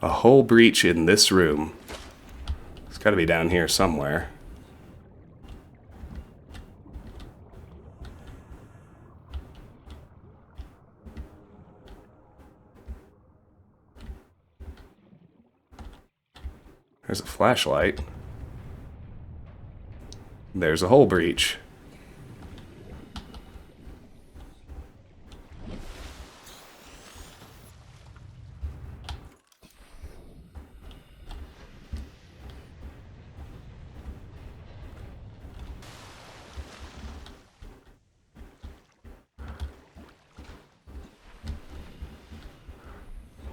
A hull breach in this room. It's gotta be down here somewhere. There's a flashlight. There's a hull breach.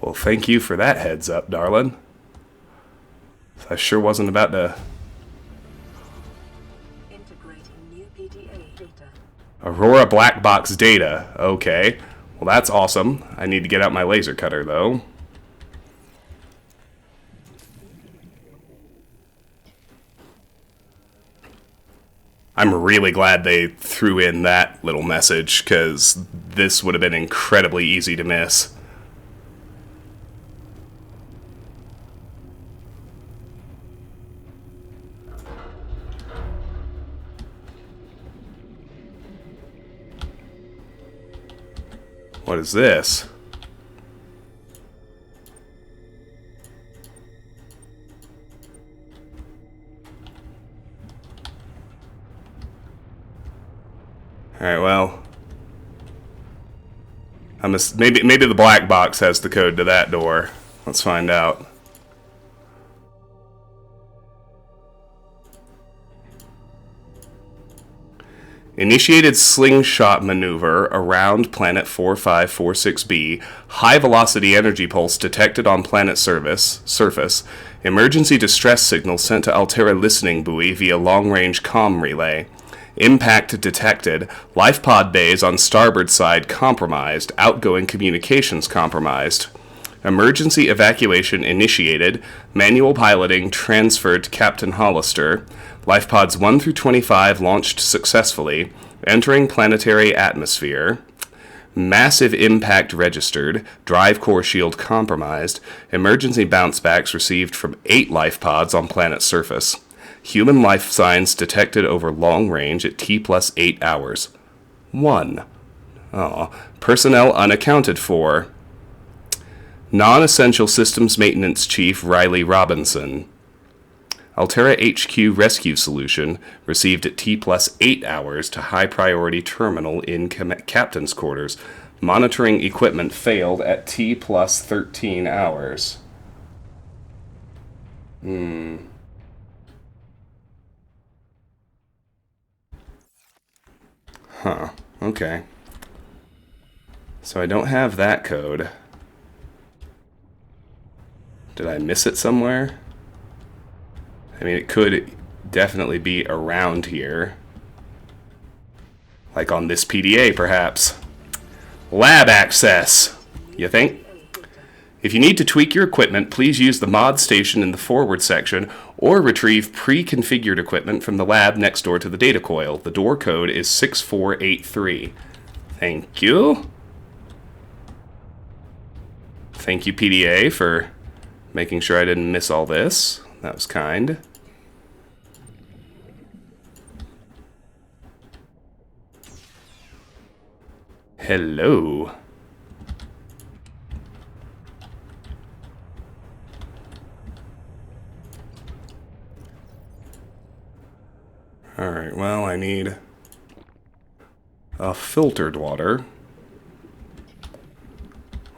Well, thank you for that heads up, darling. I sure wasn't about to... Integrating new PDA data. Aurora black box data. Okay. Well, that's awesome. I need to get out my laser cutter, though. I'm really glad they threw in that little message, because this would have been incredibly easy to miss. What is this? Alright, well. Maybe the black box has the code to that door. Let's find out. Initiated slingshot maneuver around planet 4546b. High velocity energy pulse detected on planet surface. Emergency distress signal sent to Altera listening buoy via long-range comm relay. Impact detected. Lifepod bays on starboard side compromised. Outgoing communications compromised. Emergency evacuation initiated. Manual piloting transferred to Captain Hollister. Lifepods 1 through 25 launched successfully. Entering planetary atmosphere. Massive impact registered. Drive core shield compromised. Emergency bounce backs received from 8 lifepods on planet surface. Human life signs detected over long range at T+8 hours. 1. Personnel unaccounted for. Non-essential systems maintenance chief Riley Robinson. Altera HQ rescue solution received at T plus 8 hours to high priority terminal in captain's quarters. Monitoring equipment failed at T plus 13 hours. Huh. Okay. So I don't have that code. Did I miss it somewhere? I mean, it could definitely be around here. Like on this PDA, perhaps. Lab access, you think? If you need to tweak your equipment, please use the mod station in the forward section or retrieve pre-configured equipment from the lab next door to the data coil. The door code is 6483. Thank you. Thank you, PDA, for making sure I didn't miss all this. That was kind. Hello. Alright, well, I need a filtered water.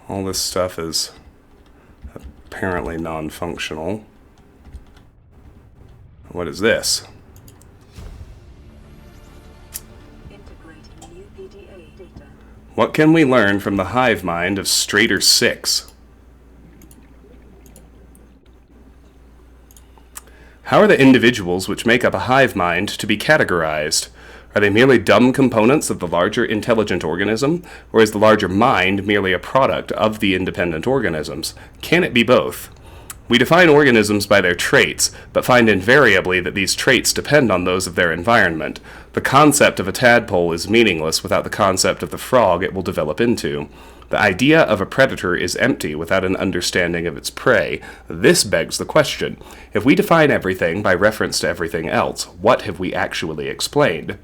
All this stuff is apparently non-functional. What is this? Integrating new PDA data. What can we learn from the hive mind of Strader 6? How are the individuals which make up a hive mind to be categorized? Are they merely dumb components of the larger intelligent organism, or is the larger mind merely a product of the independent organisms? Can it be both? We define organisms by their traits, but find invariably that these traits depend on those of their environment. The concept of a tadpole is meaningless without the concept of the frog it will develop into. The idea of a predator is empty without an understanding of its prey. This begs the question: if we define everything by reference to everything else, what have we actually explained?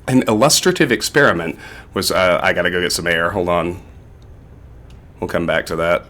An illustrative experiment was... I gotta go get some air, hold on. We'll come back to that.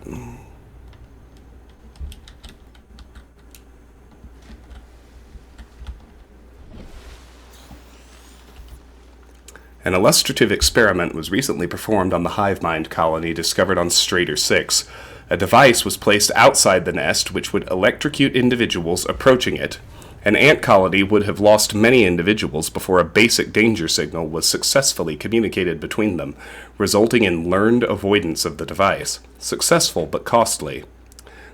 An illustrative experiment was recently performed on the hive mind colony discovered on Strader 6. A device was placed outside the nest which would electrocute individuals approaching it. An ant colony would have lost many individuals before a basic danger signal was successfully communicated between them, resulting in learned avoidance of the device. Successful but costly.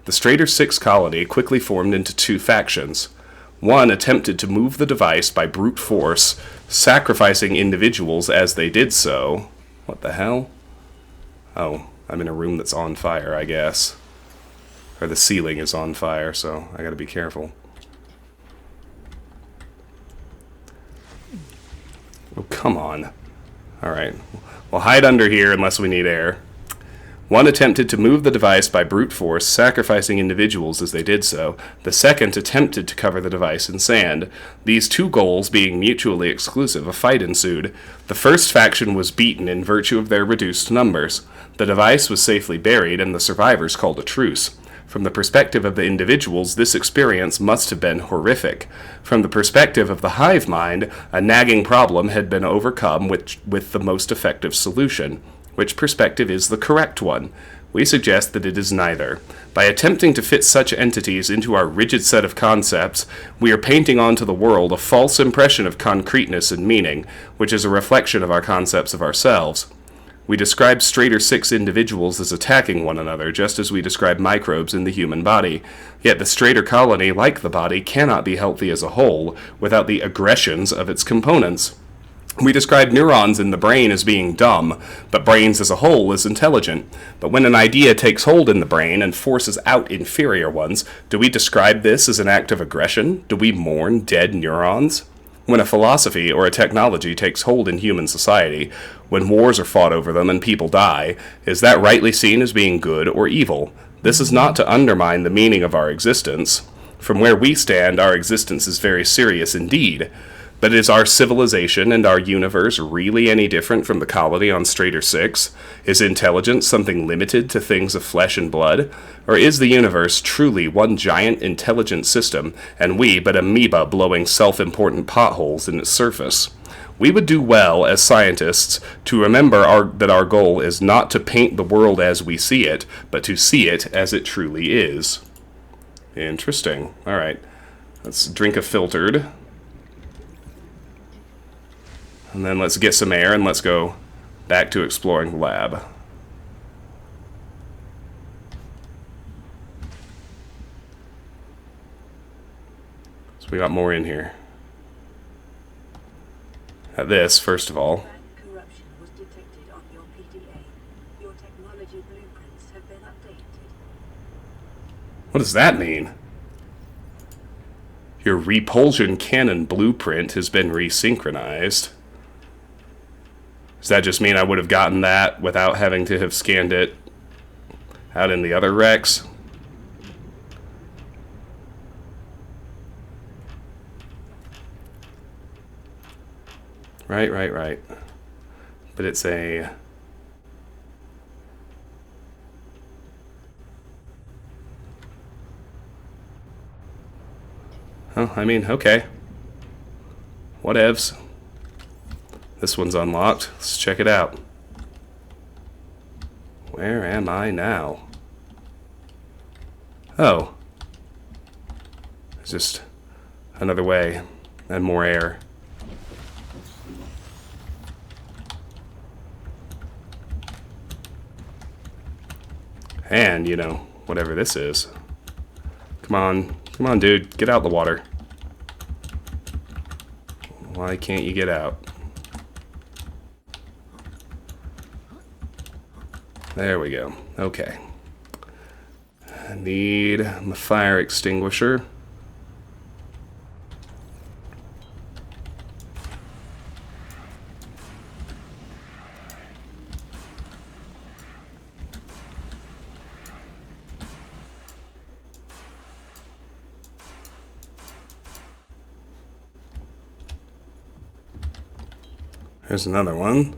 The Strader 6 colony quickly formed into two factions. One attempted to move the device by brute force, sacrificing individuals as they did so. What the hell? Oh, I'm in a room that's on fire, I guess. Or the ceiling is on fire, so I gotta be careful. Oh, come on. Alright. We'll hide under here unless we need air. One attempted to move the device by brute force, sacrificing individuals as they did so. The second attempted to cover the device in sand. These two goals being mutually exclusive, a fight ensued. The first faction was beaten in virtue of their reduced numbers. The device was safely buried, and the survivors called a truce. From the perspective of the individuals, this experience must have been horrific. From the perspective of the hive mind, a nagging problem had been overcome with the most effective solution. Which perspective is the correct one? We suggest that it is neither. By attempting to fit such entities into our rigid set of concepts, we are painting onto the world a false impression of concreteness and meaning, which is a reflection of our concepts of ourselves. We describe Strader 6 individuals as attacking one another, just as we describe microbes in the human body. Yet the Strader colony, like the body, cannot be healthy as a whole without the aggressions of its components. We describe neurons in the brain as being dumb, but brains as a whole as intelligent. But when an idea takes hold in the brain and forces out inferior ones, do we describe this as an act of aggression? Do we mourn dead neurons? When a philosophy or a technology takes hold in human society, when wars are fought over them and people die, is that rightly seen as being good or evil? This is not to undermine the meaning of our existence. From where we stand, our existence is very serious indeed. But is our civilization and our universe really any different from the colony on Strader 6? Is intelligence something limited to things of flesh and blood? Or is the universe truly one giant intelligent system, and we but amoeba blowing self-important potholes in its surface? We would do well as scientists to remember that our goal is not to paint the world as we see it, but to see it as it truly is. Interesting. Alright. Let's drink a filtered. And then let's get some air and let's go back to exploring the lab. So we got more in here. At this, first of all. Corruption was detected on your PDA. Your technology blueprints have been updated. What does that mean? Your repulsion cannon blueprint has been resynchronized. Does that just mean I would have gotten that without having to have scanned it out in the other wrecks? Right. But it's a... Oh, I mean, okay. Whatevs. This one's unlocked. Let's check it out. Where am I now? Oh. It's just another way and more air. And, you know, whatever this is. Come on, dude, get out the water. Why can't you get out? There we go. Okay. I need my fire extinguisher. There's another one.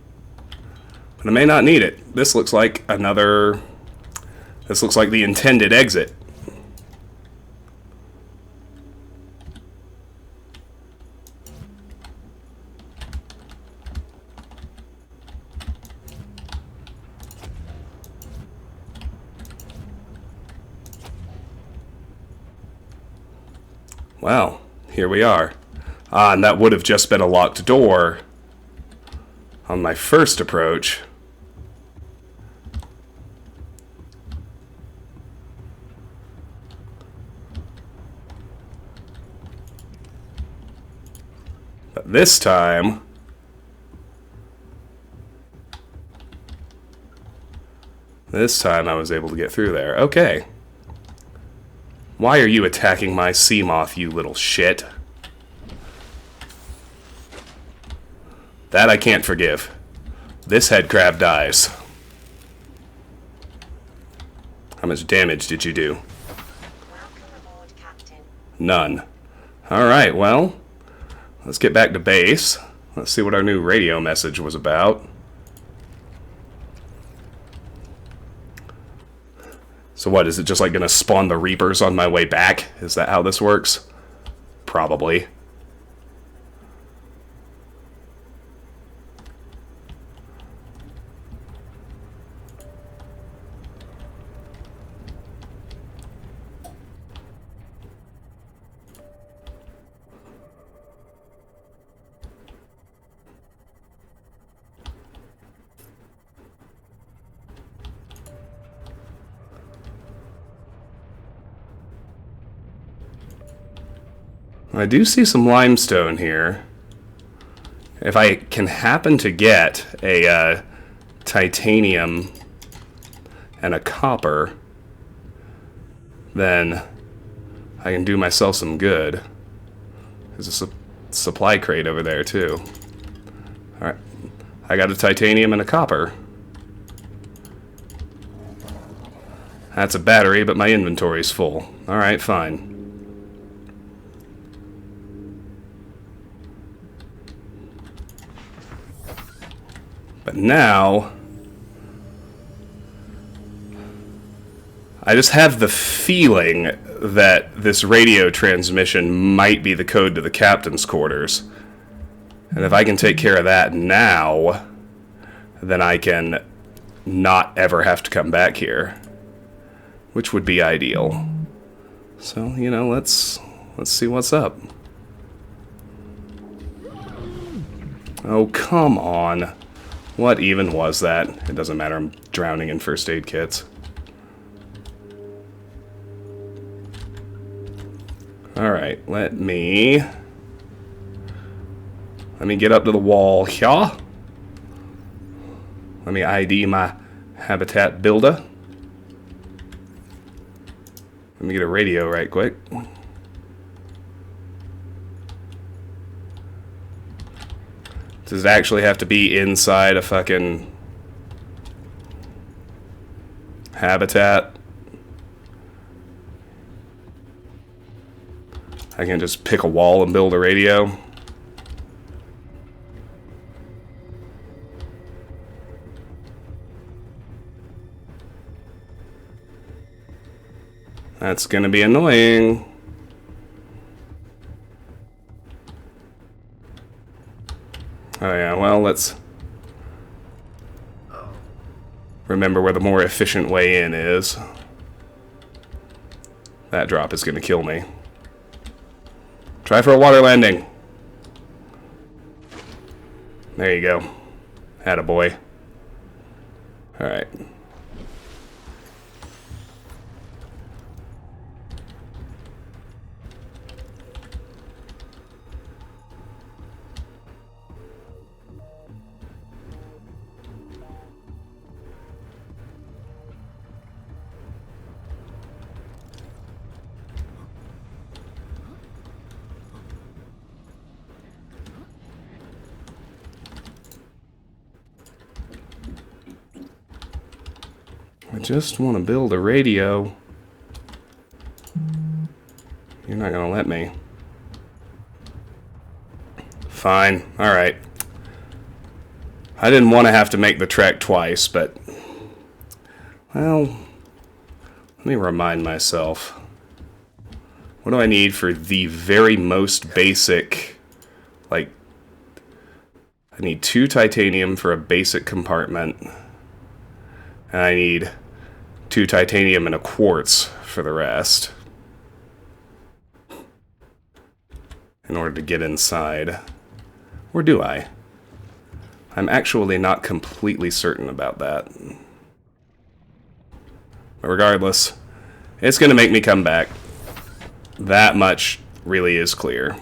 But I may not need it. This looks like another... This looks like the intended exit. Well, here we are. Ah, and that would have just been a locked door on my first approach. But this time, I was able to get through there. Okay. Why are you attacking my sea moth, you little shit? That I can't forgive. This head crab dies. How much damage did you do? Welcome aboard, Captain. None. Alright, well, let's get back to base. Let's see what our new radio message was about. So what, is it just like gonna spawn the Reapers on my way back? Is that how this works? Probably. I do see some limestone here. If I can happen to get a titanium and a copper, then I can do myself some good. There's a supply crate over there too. Alright, I got a titanium and a copper. That's a battery, but my inventory's full. Alright, fine. But now, I just have the feeling that this radio transmission might be the code to the captain's quarters. And if I can take care of that now, then I can not ever have to come back here, which would be ideal. So, you know, let's see what's up. Oh, come on. What even was that? It doesn't matter, I'm drowning in first aid kits. Alright, let me get up to the wall here. Let me ID my habitat builder. Let me get a radio right quick. Does it actually have to be inside a fucking habitat? I can just pick a wall and build a radio. That's gonna be annoying. Oh yeah, well, let's remember where the more efficient way in is. That drop is gonna kill me. Try for a water landing. There you go. Attaboy. Alright. I just want to build a radio. You're not gonna let me. Fine. Alright. I didn't want to have to make the trek twice, but... well... let me remind myself. What do I need for the very most basic... like... I need 2 titanium for a basic compartment. And I need 2 titanium and a quartz for the rest. In order to get inside. Or do I? I'm actually not completely certain about that. But regardless, it's going to make me come back. That much really is clear.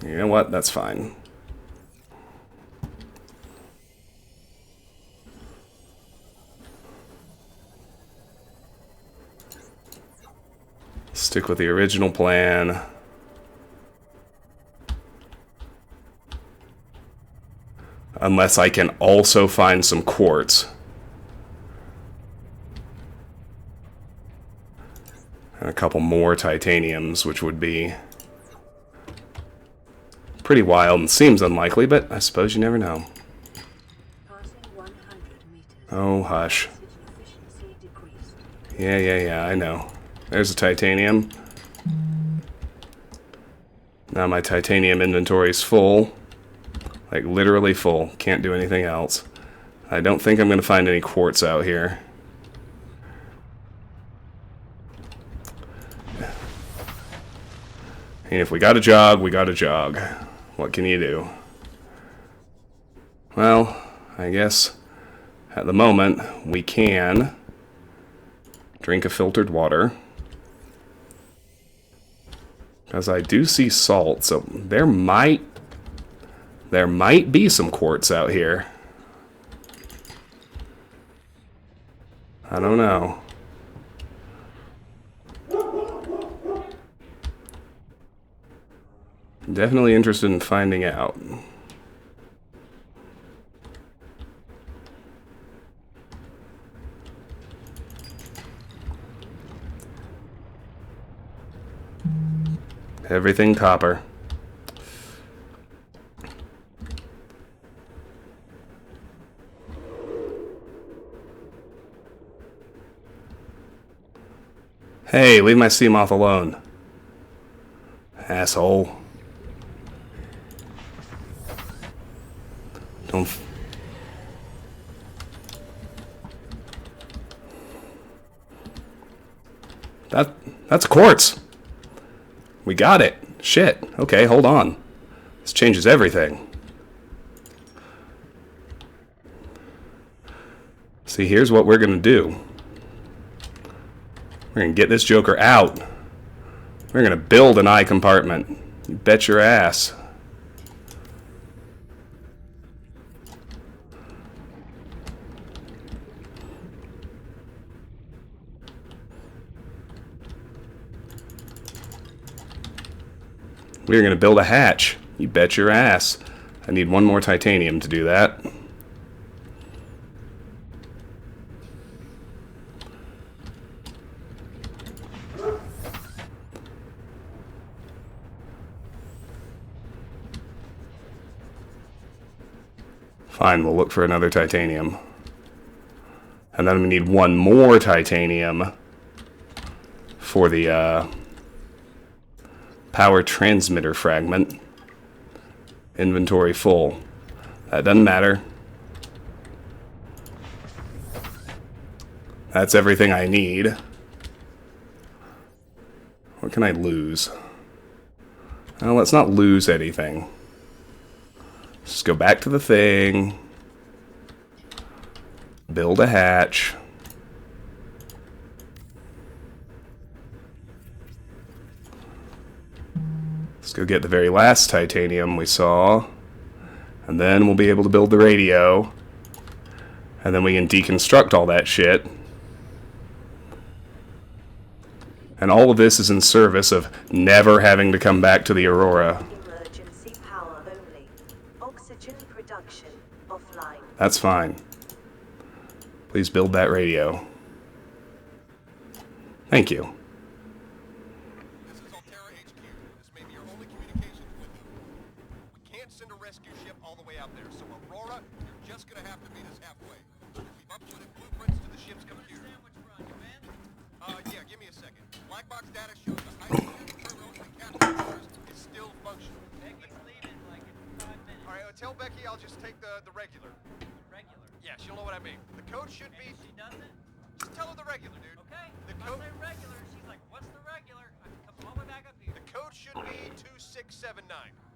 You know what? That's fine. Stick with the original plan. Unless I can also find some quartz. And a couple more titaniums, which would be pretty wild and seems unlikely, but I suppose you never know. Passing 100 meters. Oh, hush. Oxygen efficiency decreased. Yeah, I know. There's a titanium. Now my titanium inventory is full. Like, literally full. Can't do anything else. I don't think I'm going to find any quartz out here. And if we gotta jog, we gotta jog. What can you do? Well, I guess at the moment we can drink a filtered water. Because I do see salt, so there might be some quartz out here. I don't know. Definitely interested in finding out. Everything copper. Hey, leave my sea moth alone. Asshole. Don't... That's quartz. We got it. Shit. Okay, hold on. This changes everything. See, here's what we're gonna do. We're gonna get this joker out. We're gonna build an eye compartment. You bet your ass. We're gonna build a hatch. You bet your ass. I need one more titanium to do that. Fine, we'll look for another titanium. And then we need one more titanium for the power transmitter fragment. Inventory full. That doesn't matter. That's everything I need. What can I lose? Well, let's not lose anything. Let's just go back to the thing. Build a hatch. Let's go get the very last titanium we saw. And then we'll be able to build the radio. And then we can deconstruct all that shit. And all of this is in service of never having to come back to the Aurora. Emergency power only. Oxygen production offline. That's fine. Please build that radio. Thank you. This is Altera HQ. This may be your only communications with them. We can't send a rescue ship all the way out there, so Aurora, you're just gonna have to meet us halfway. We've uploaded blueprints to the ship's computer. Yeah, give me a second. Black box data shows the high security terminal in the captain's quarters is still functional. Becky's leaving like in 5 minutes. Alright, tell Becky I'll just take the regular. Regular? Yeah, she'll know what I mean. The code should be... She doesn't? Just tell her the regular, dude. Okay. The code... I say regular. She's like, what's the regular? I come all the way back up here. The code should be 2679.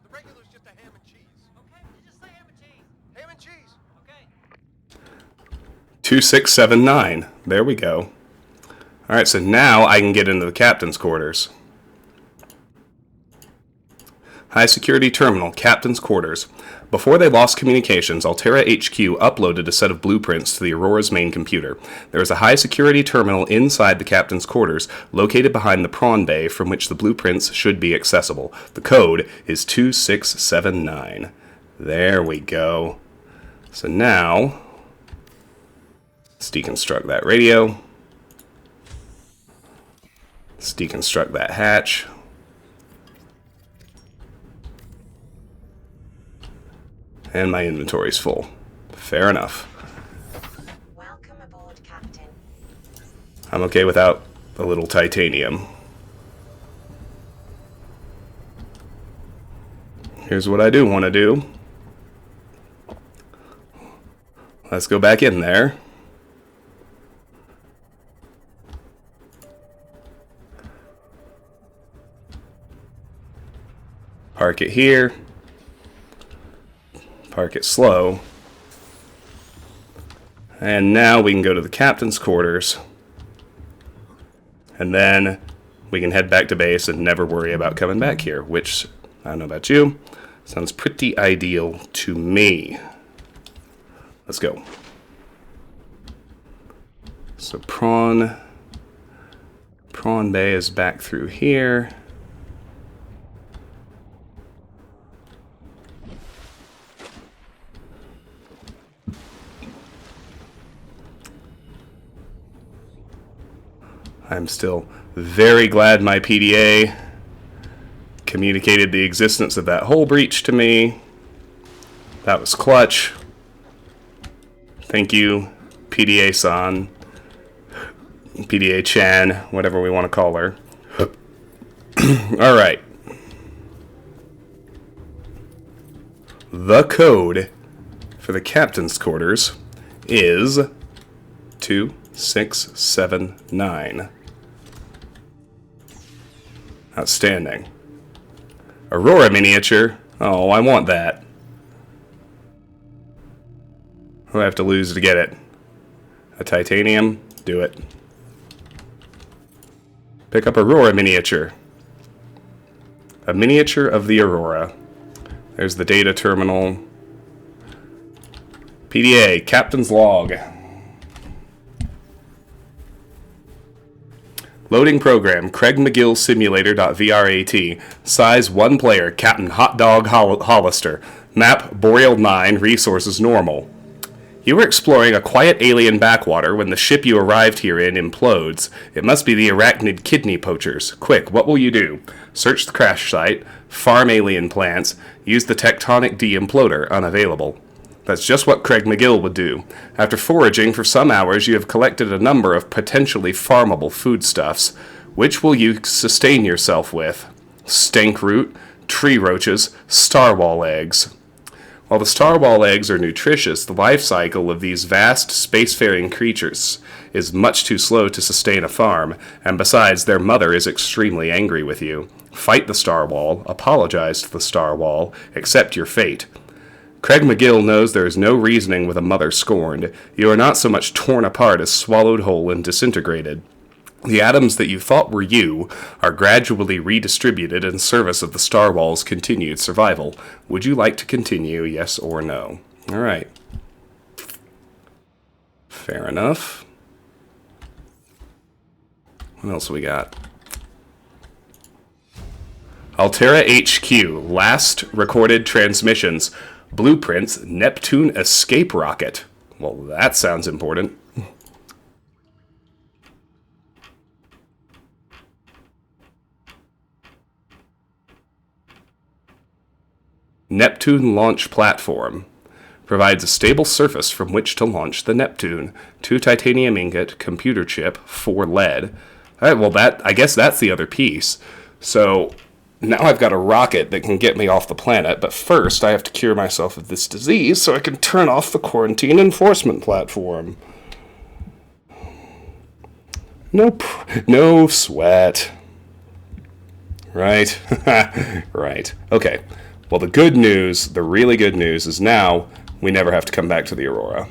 The regular's just a ham and cheese. Okay, you just say ham and cheese. Ham and cheese. Okay. 2679. There we go. Alright, so now I can get into the captain's quarters. High security terminal, captain's quarters. Before they lost communications, Altera HQ uploaded a set of blueprints to the Aurora's main computer. There is a high security terminal inside the captain's quarters, located behind the prawn bay, from which the blueprints should be accessible. The code is 2679. There we go. So now, let's deconstruct that radio. Let's deconstruct that hatch. And my inventory's full. Fair enough. Welcome aboard, Captain. I'm okay without a little titanium. Here's what I do want to do. Let's go back in there. Park it here. Park it slow. And now we can go to the captain's quarters. And then we can head back to base and never worry about coming back here, which, I don't know about you, sounds pretty ideal to me. Let's go. So Prawn Bay is back through here. I'm still very glad my PDA communicated the existence of that hull breach to me. That was clutch. Thank you, PDA-san. PDA Chan, whatever we want to call her. All right. The code for the captain's quarters is 2679. Outstanding. Aurora miniature. Oh, I want that. What do I have to lose to get it? A titanium? Do it. Pick up Aurora miniature. A miniature of the Aurora. There's the data terminal. PDA, Captain's Log. Loading program, Craig McGill Simulator.vrat. Size 1 player, Captain Hot Dog Hollister. Map, Boreal 9, resources normal. You were exploring a quiet alien backwater when the ship you arrived here in implodes. It must be the arachnid kidney poachers. Quick, what will you do? Search the crash site, farm alien plants, use the tectonic de-imploder, unavailable. That's just what Craig McGill would do. After foraging for some hours, you have collected a number of potentially farmable foodstuffs. Which will you sustain yourself with? Stank root, tree roaches, starwall eggs. While the starwall eggs are nutritious, the life cycle of these vast spacefaring creatures is much too slow to sustain a farm, and besides, their mother is extremely angry with you. Fight the starwall, apologize to the starwall, accept your fate. Craig McGill knows there is no reasoning with a mother scorned. You are not so much torn apart as swallowed whole and disintegrated. The atoms that you thought were you are gradually redistributed in service of the Starwall's continued survival. Would you like to continue, yes or no? All right. Fair enough. What else we got? Altera HQ, last recorded transmissions. Blueprints, Neptune escape rocket. Well, that sounds important. Neptune launch platform. Provides a stable surface from which to launch the Neptune. 2 titanium ingot, computer chip, 4 lead. Alright, well I guess that's the other piece. So, now I've got a rocket that can get me off the planet, but first I have to cure myself of this disease so I can turn off the quarantine enforcement platform. No sweat. Right? Right. Okay. Well, the good news, the really good news, is now we never have to come back to the Aurora.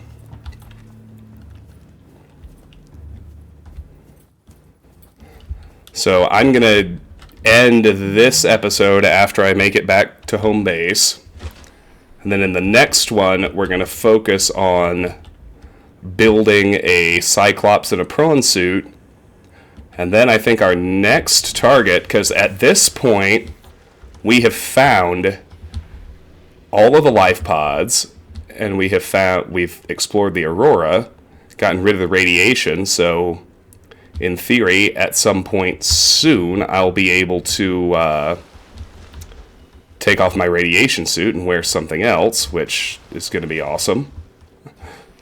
So I'm going to end this episode after I make it back to home base. And then in the next one, we're going to focus on building a Cyclops and a Prawn Suit. And then I think our next target, because at this point, we have found all of the life pods, and we've explored the Aurora, gotten rid of the radiation, so in theory, at some point soon, I'll be able to take off my radiation suit and wear something else, which is going to be awesome.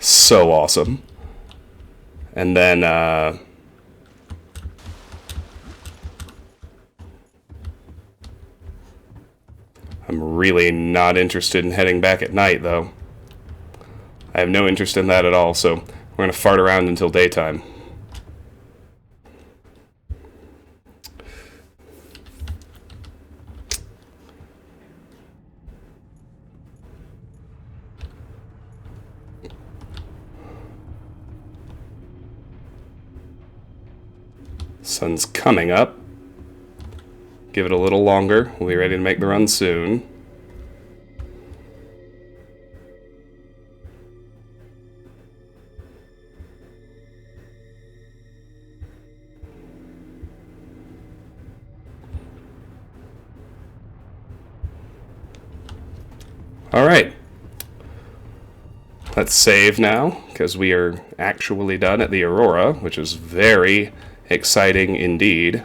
So awesome. And then, I'm really not interested in heading back at night, though. I have no interest in that at all, so we're going to fart around until daytime. Sun's coming up. Give it a little longer. We'll be ready to make the run soon. Alright. Let's save now, because we are actually done at the Aurora, which is very exciting indeed.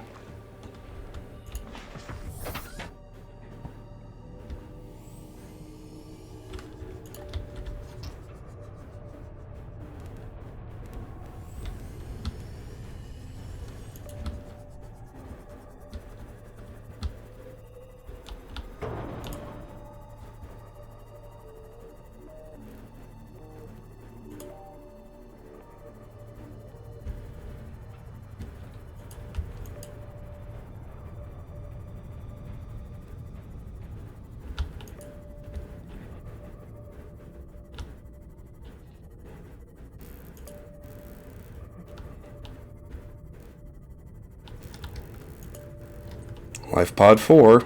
Lifepod 4.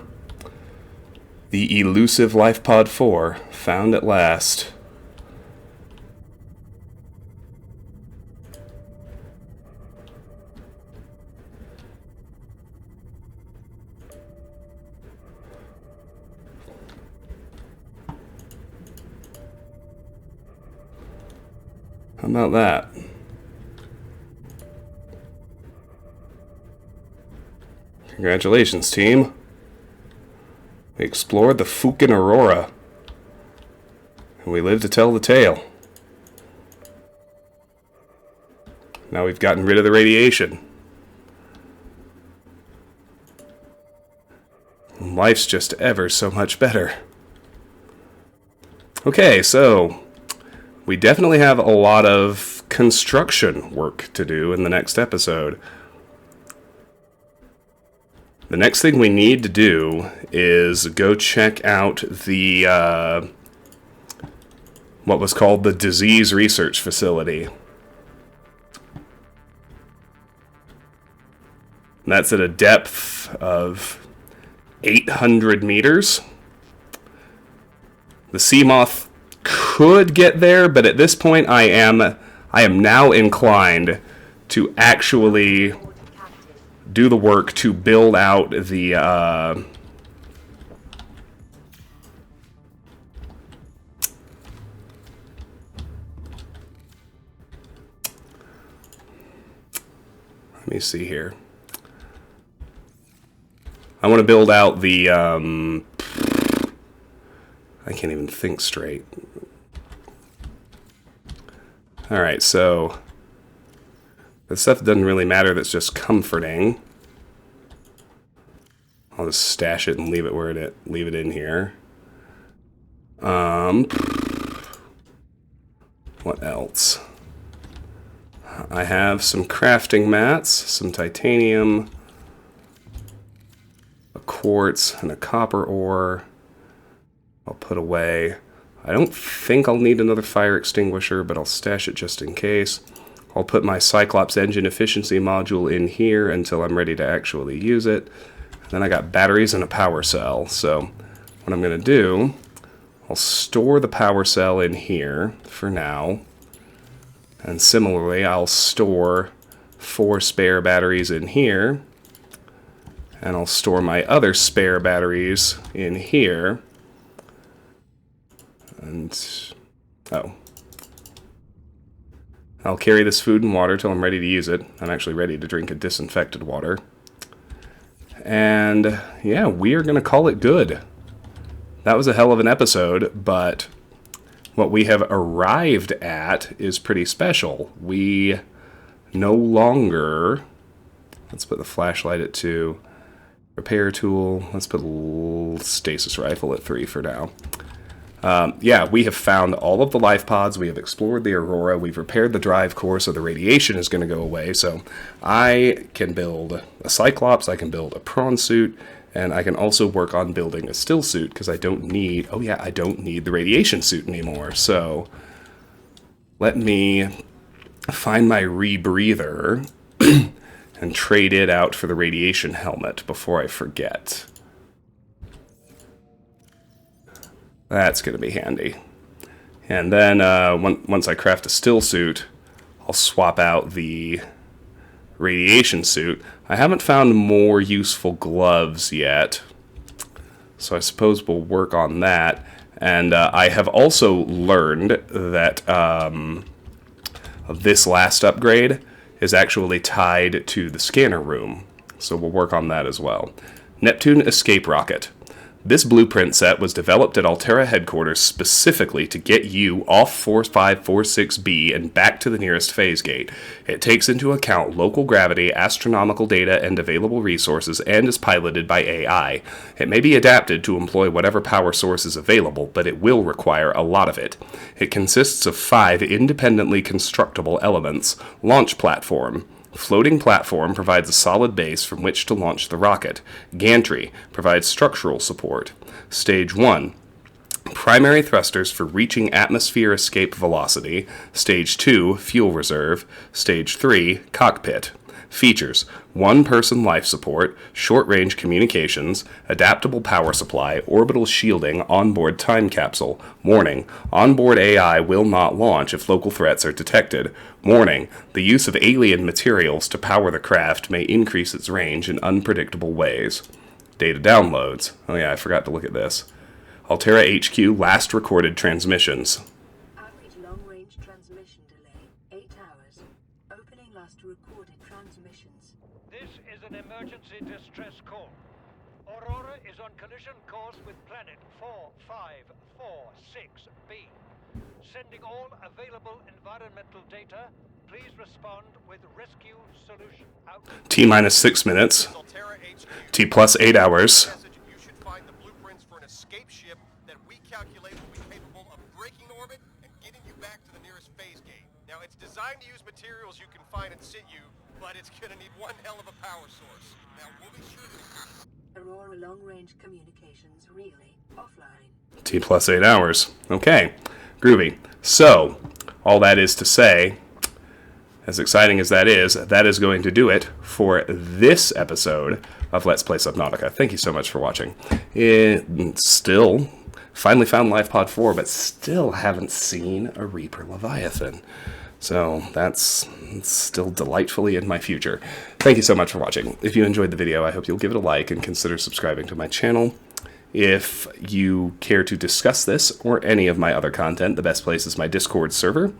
The elusive Lifepod 4. Found at last. How about that? Congratulations, team. We explored the fucking Aurora. And we lived to tell the tale. Now we've gotten rid of the radiation. Life's just ever so much better. Okay, so we definitely have a lot of construction work to do in the next episode. The next thing we need to do is go check out the, what was called the Disease Research Facility. That's at a depth of 800 meters. The sea moth could get there, but at this point I am now inclined to actually do the work to build out the let me see here. I want to build out the I can't even think straight. Alright, so the stuff doesn't really matter that's just comforting. I'll just stash it and leave it leave it in here. What else? I have some crafting mats, some titanium, a quartz, and a copper ore. I'll put away. I don't think I'll need another fire extinguisher, but I'll stash it just in case. I'll put my Cyclops engine efficiency module in here until I'm ready to actually use it. Then I got batteries and a power cell. So what I'm going to do, I'll store the power cell in here for now. And similarly, I'll store 4 spare batteries in here. And I'll store my other spare batteries in here. And, I'll carry this food and water till I'm ready to use it. I'm actually ready to drink a disinfected water. And, yeah, we are going to call it good. That was a hell of an episode, but what we have arrived at is pretty special. We no longer... Let's put the flashlight at 2. Repair tool. Let's put a stasis rifle at 3 for now. Yeah, we have found all of the life pods. We have explored the Aurora. We've repaired the drive core, so the radiation is going to go away. So I can build a Cyclops, I can build a Prawn Suit, and I can also work on building a still suit, because I don't need... Oh yeah, I don't need the radiation suit anymore. So let me find my rebreather and trade it out for the radiation helmet before I forget. That's going to be handy. And then once I craft a still suit, I'll swap out the radiation suit. I haven't found more useful gloves yet, so I suppose we'll work on that. And I have also learned that this last upgrade is actually tied to the scanner room, so we'll work on that as well. Neptune escape rocket. This blueprint set was developed at Altera headquarters specifically to get you off 4546B and back to the nearest phase gate. It takes into account local gravity, astronomical data, and available resources, and is piloted by AI. It may be adapted to employ whatever power source is available, but it will require a lot of it. It consists of 5 independently constructible elements. Launch platform. Floating platform provides a solid base from which to launch the rocket. Gantry provides structural support. Stage 1. Primary thrusters for reaching atmosphere escape velocity. Stage 2. Fuel reserve. Stage 3. Cockpit. Features: one-person life support, short-range communications, adaptable power supply, orbital shielding, onboard time capsule. Warning: onboard AI will not launch if local threats are detected. Warning: the use of alien materials to power the craft may increase its range in unpredictable ways. Data downloads. Oh yeah, I forgot to look at this. Altera HQ last recorded transmissions. Average long-range transmission delay, 8 hours. Opening last recorded transmissions. This is an emergency distress call. Aurora is on collision course with planet 4546b. Sending all available environmental data. Please respond with rescue solution. Out. T-minus 6 minutes. Altera HQ. T-plus 8 hours. Message, you should find the blueprints for an escape ship that we calculate will be capable of breaking orbit and getting you back to the nearest phase gate. Now, it's designed to use materials you can find in situ, but it's gonna need one hell of a power source. Now, we'll be sure to... Aurora long-range communications relay offline. T-plus 8 hours. Okay. Groovy. So, all that is to say, as exciting as that is going to do it for this episode of Let's Play Subnautica. Thank you so much for watching. Still, finally found Lifepod 4, but still haven't seen a Reaper Leviathan. So that's still delightfully in my future. Thank you so much for watching. If you enjoyed the video, I hope you'll give it a like and consider subscribing to my channel. If you care to discuss this or any of my other content, the best place is my Discord server.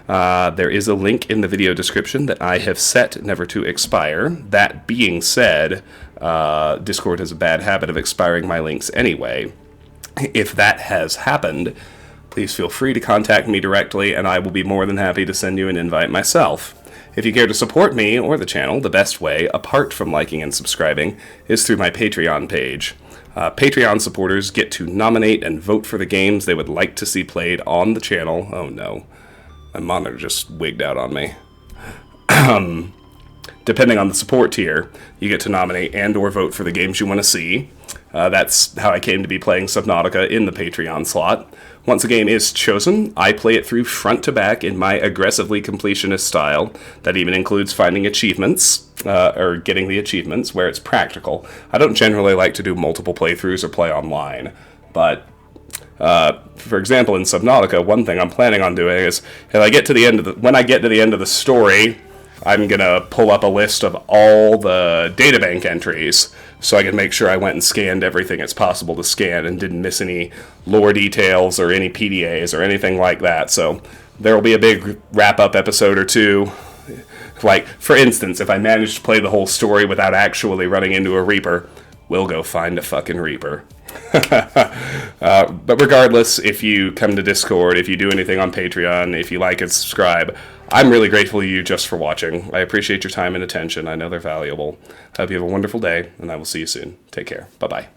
There is a link in the video description that I have set never to expire. That being said, Discord has a bad habit of expiring my links anyway. If that has happened, please feel free to contact me directly, and I will be more than happy to send you an invite myself. If you care to support me or the channel, the best way, apart from liking and subscribing, is through my Patreon page. Patreon supporters get to nominate and vote for the games they would like to see played on the channel. Oh no, my monitor just wigged out on me. Depending on the support tier, you get to nominate and or vote for the games you want to see. That's how I came to be playing Subnautica in the Patreon slot. Once a game is chosen, I play it through front to back in my aggressively completionist style. That even includes finding achievements, or getting the achievements where it's practical. I don't generally like to do multiple playthroughs or play online, but for example, in Subnautica, one thing I'm planning on doing is when I get to the end of the story, I'm gonna pull up a list of all the databank entries so I can make sure I went and scanned everything it's possible to scan and didn't miss any lore details or any PDAs or anything like that. So there will be a big wrap-up episode or two. Like, for instance, if I manage to play the whole story without actually running into a Reaper, we'll go find a fucking Reaper. But regardless, if you come to Discord, if you do anything on Patreon, if you like and subscribe, I'm really grateful to you just for watching. I appreciate your time and attention. I know they're valuable. I hope you have a wonderful day, and I will see you soon. Take care. Bye-bye.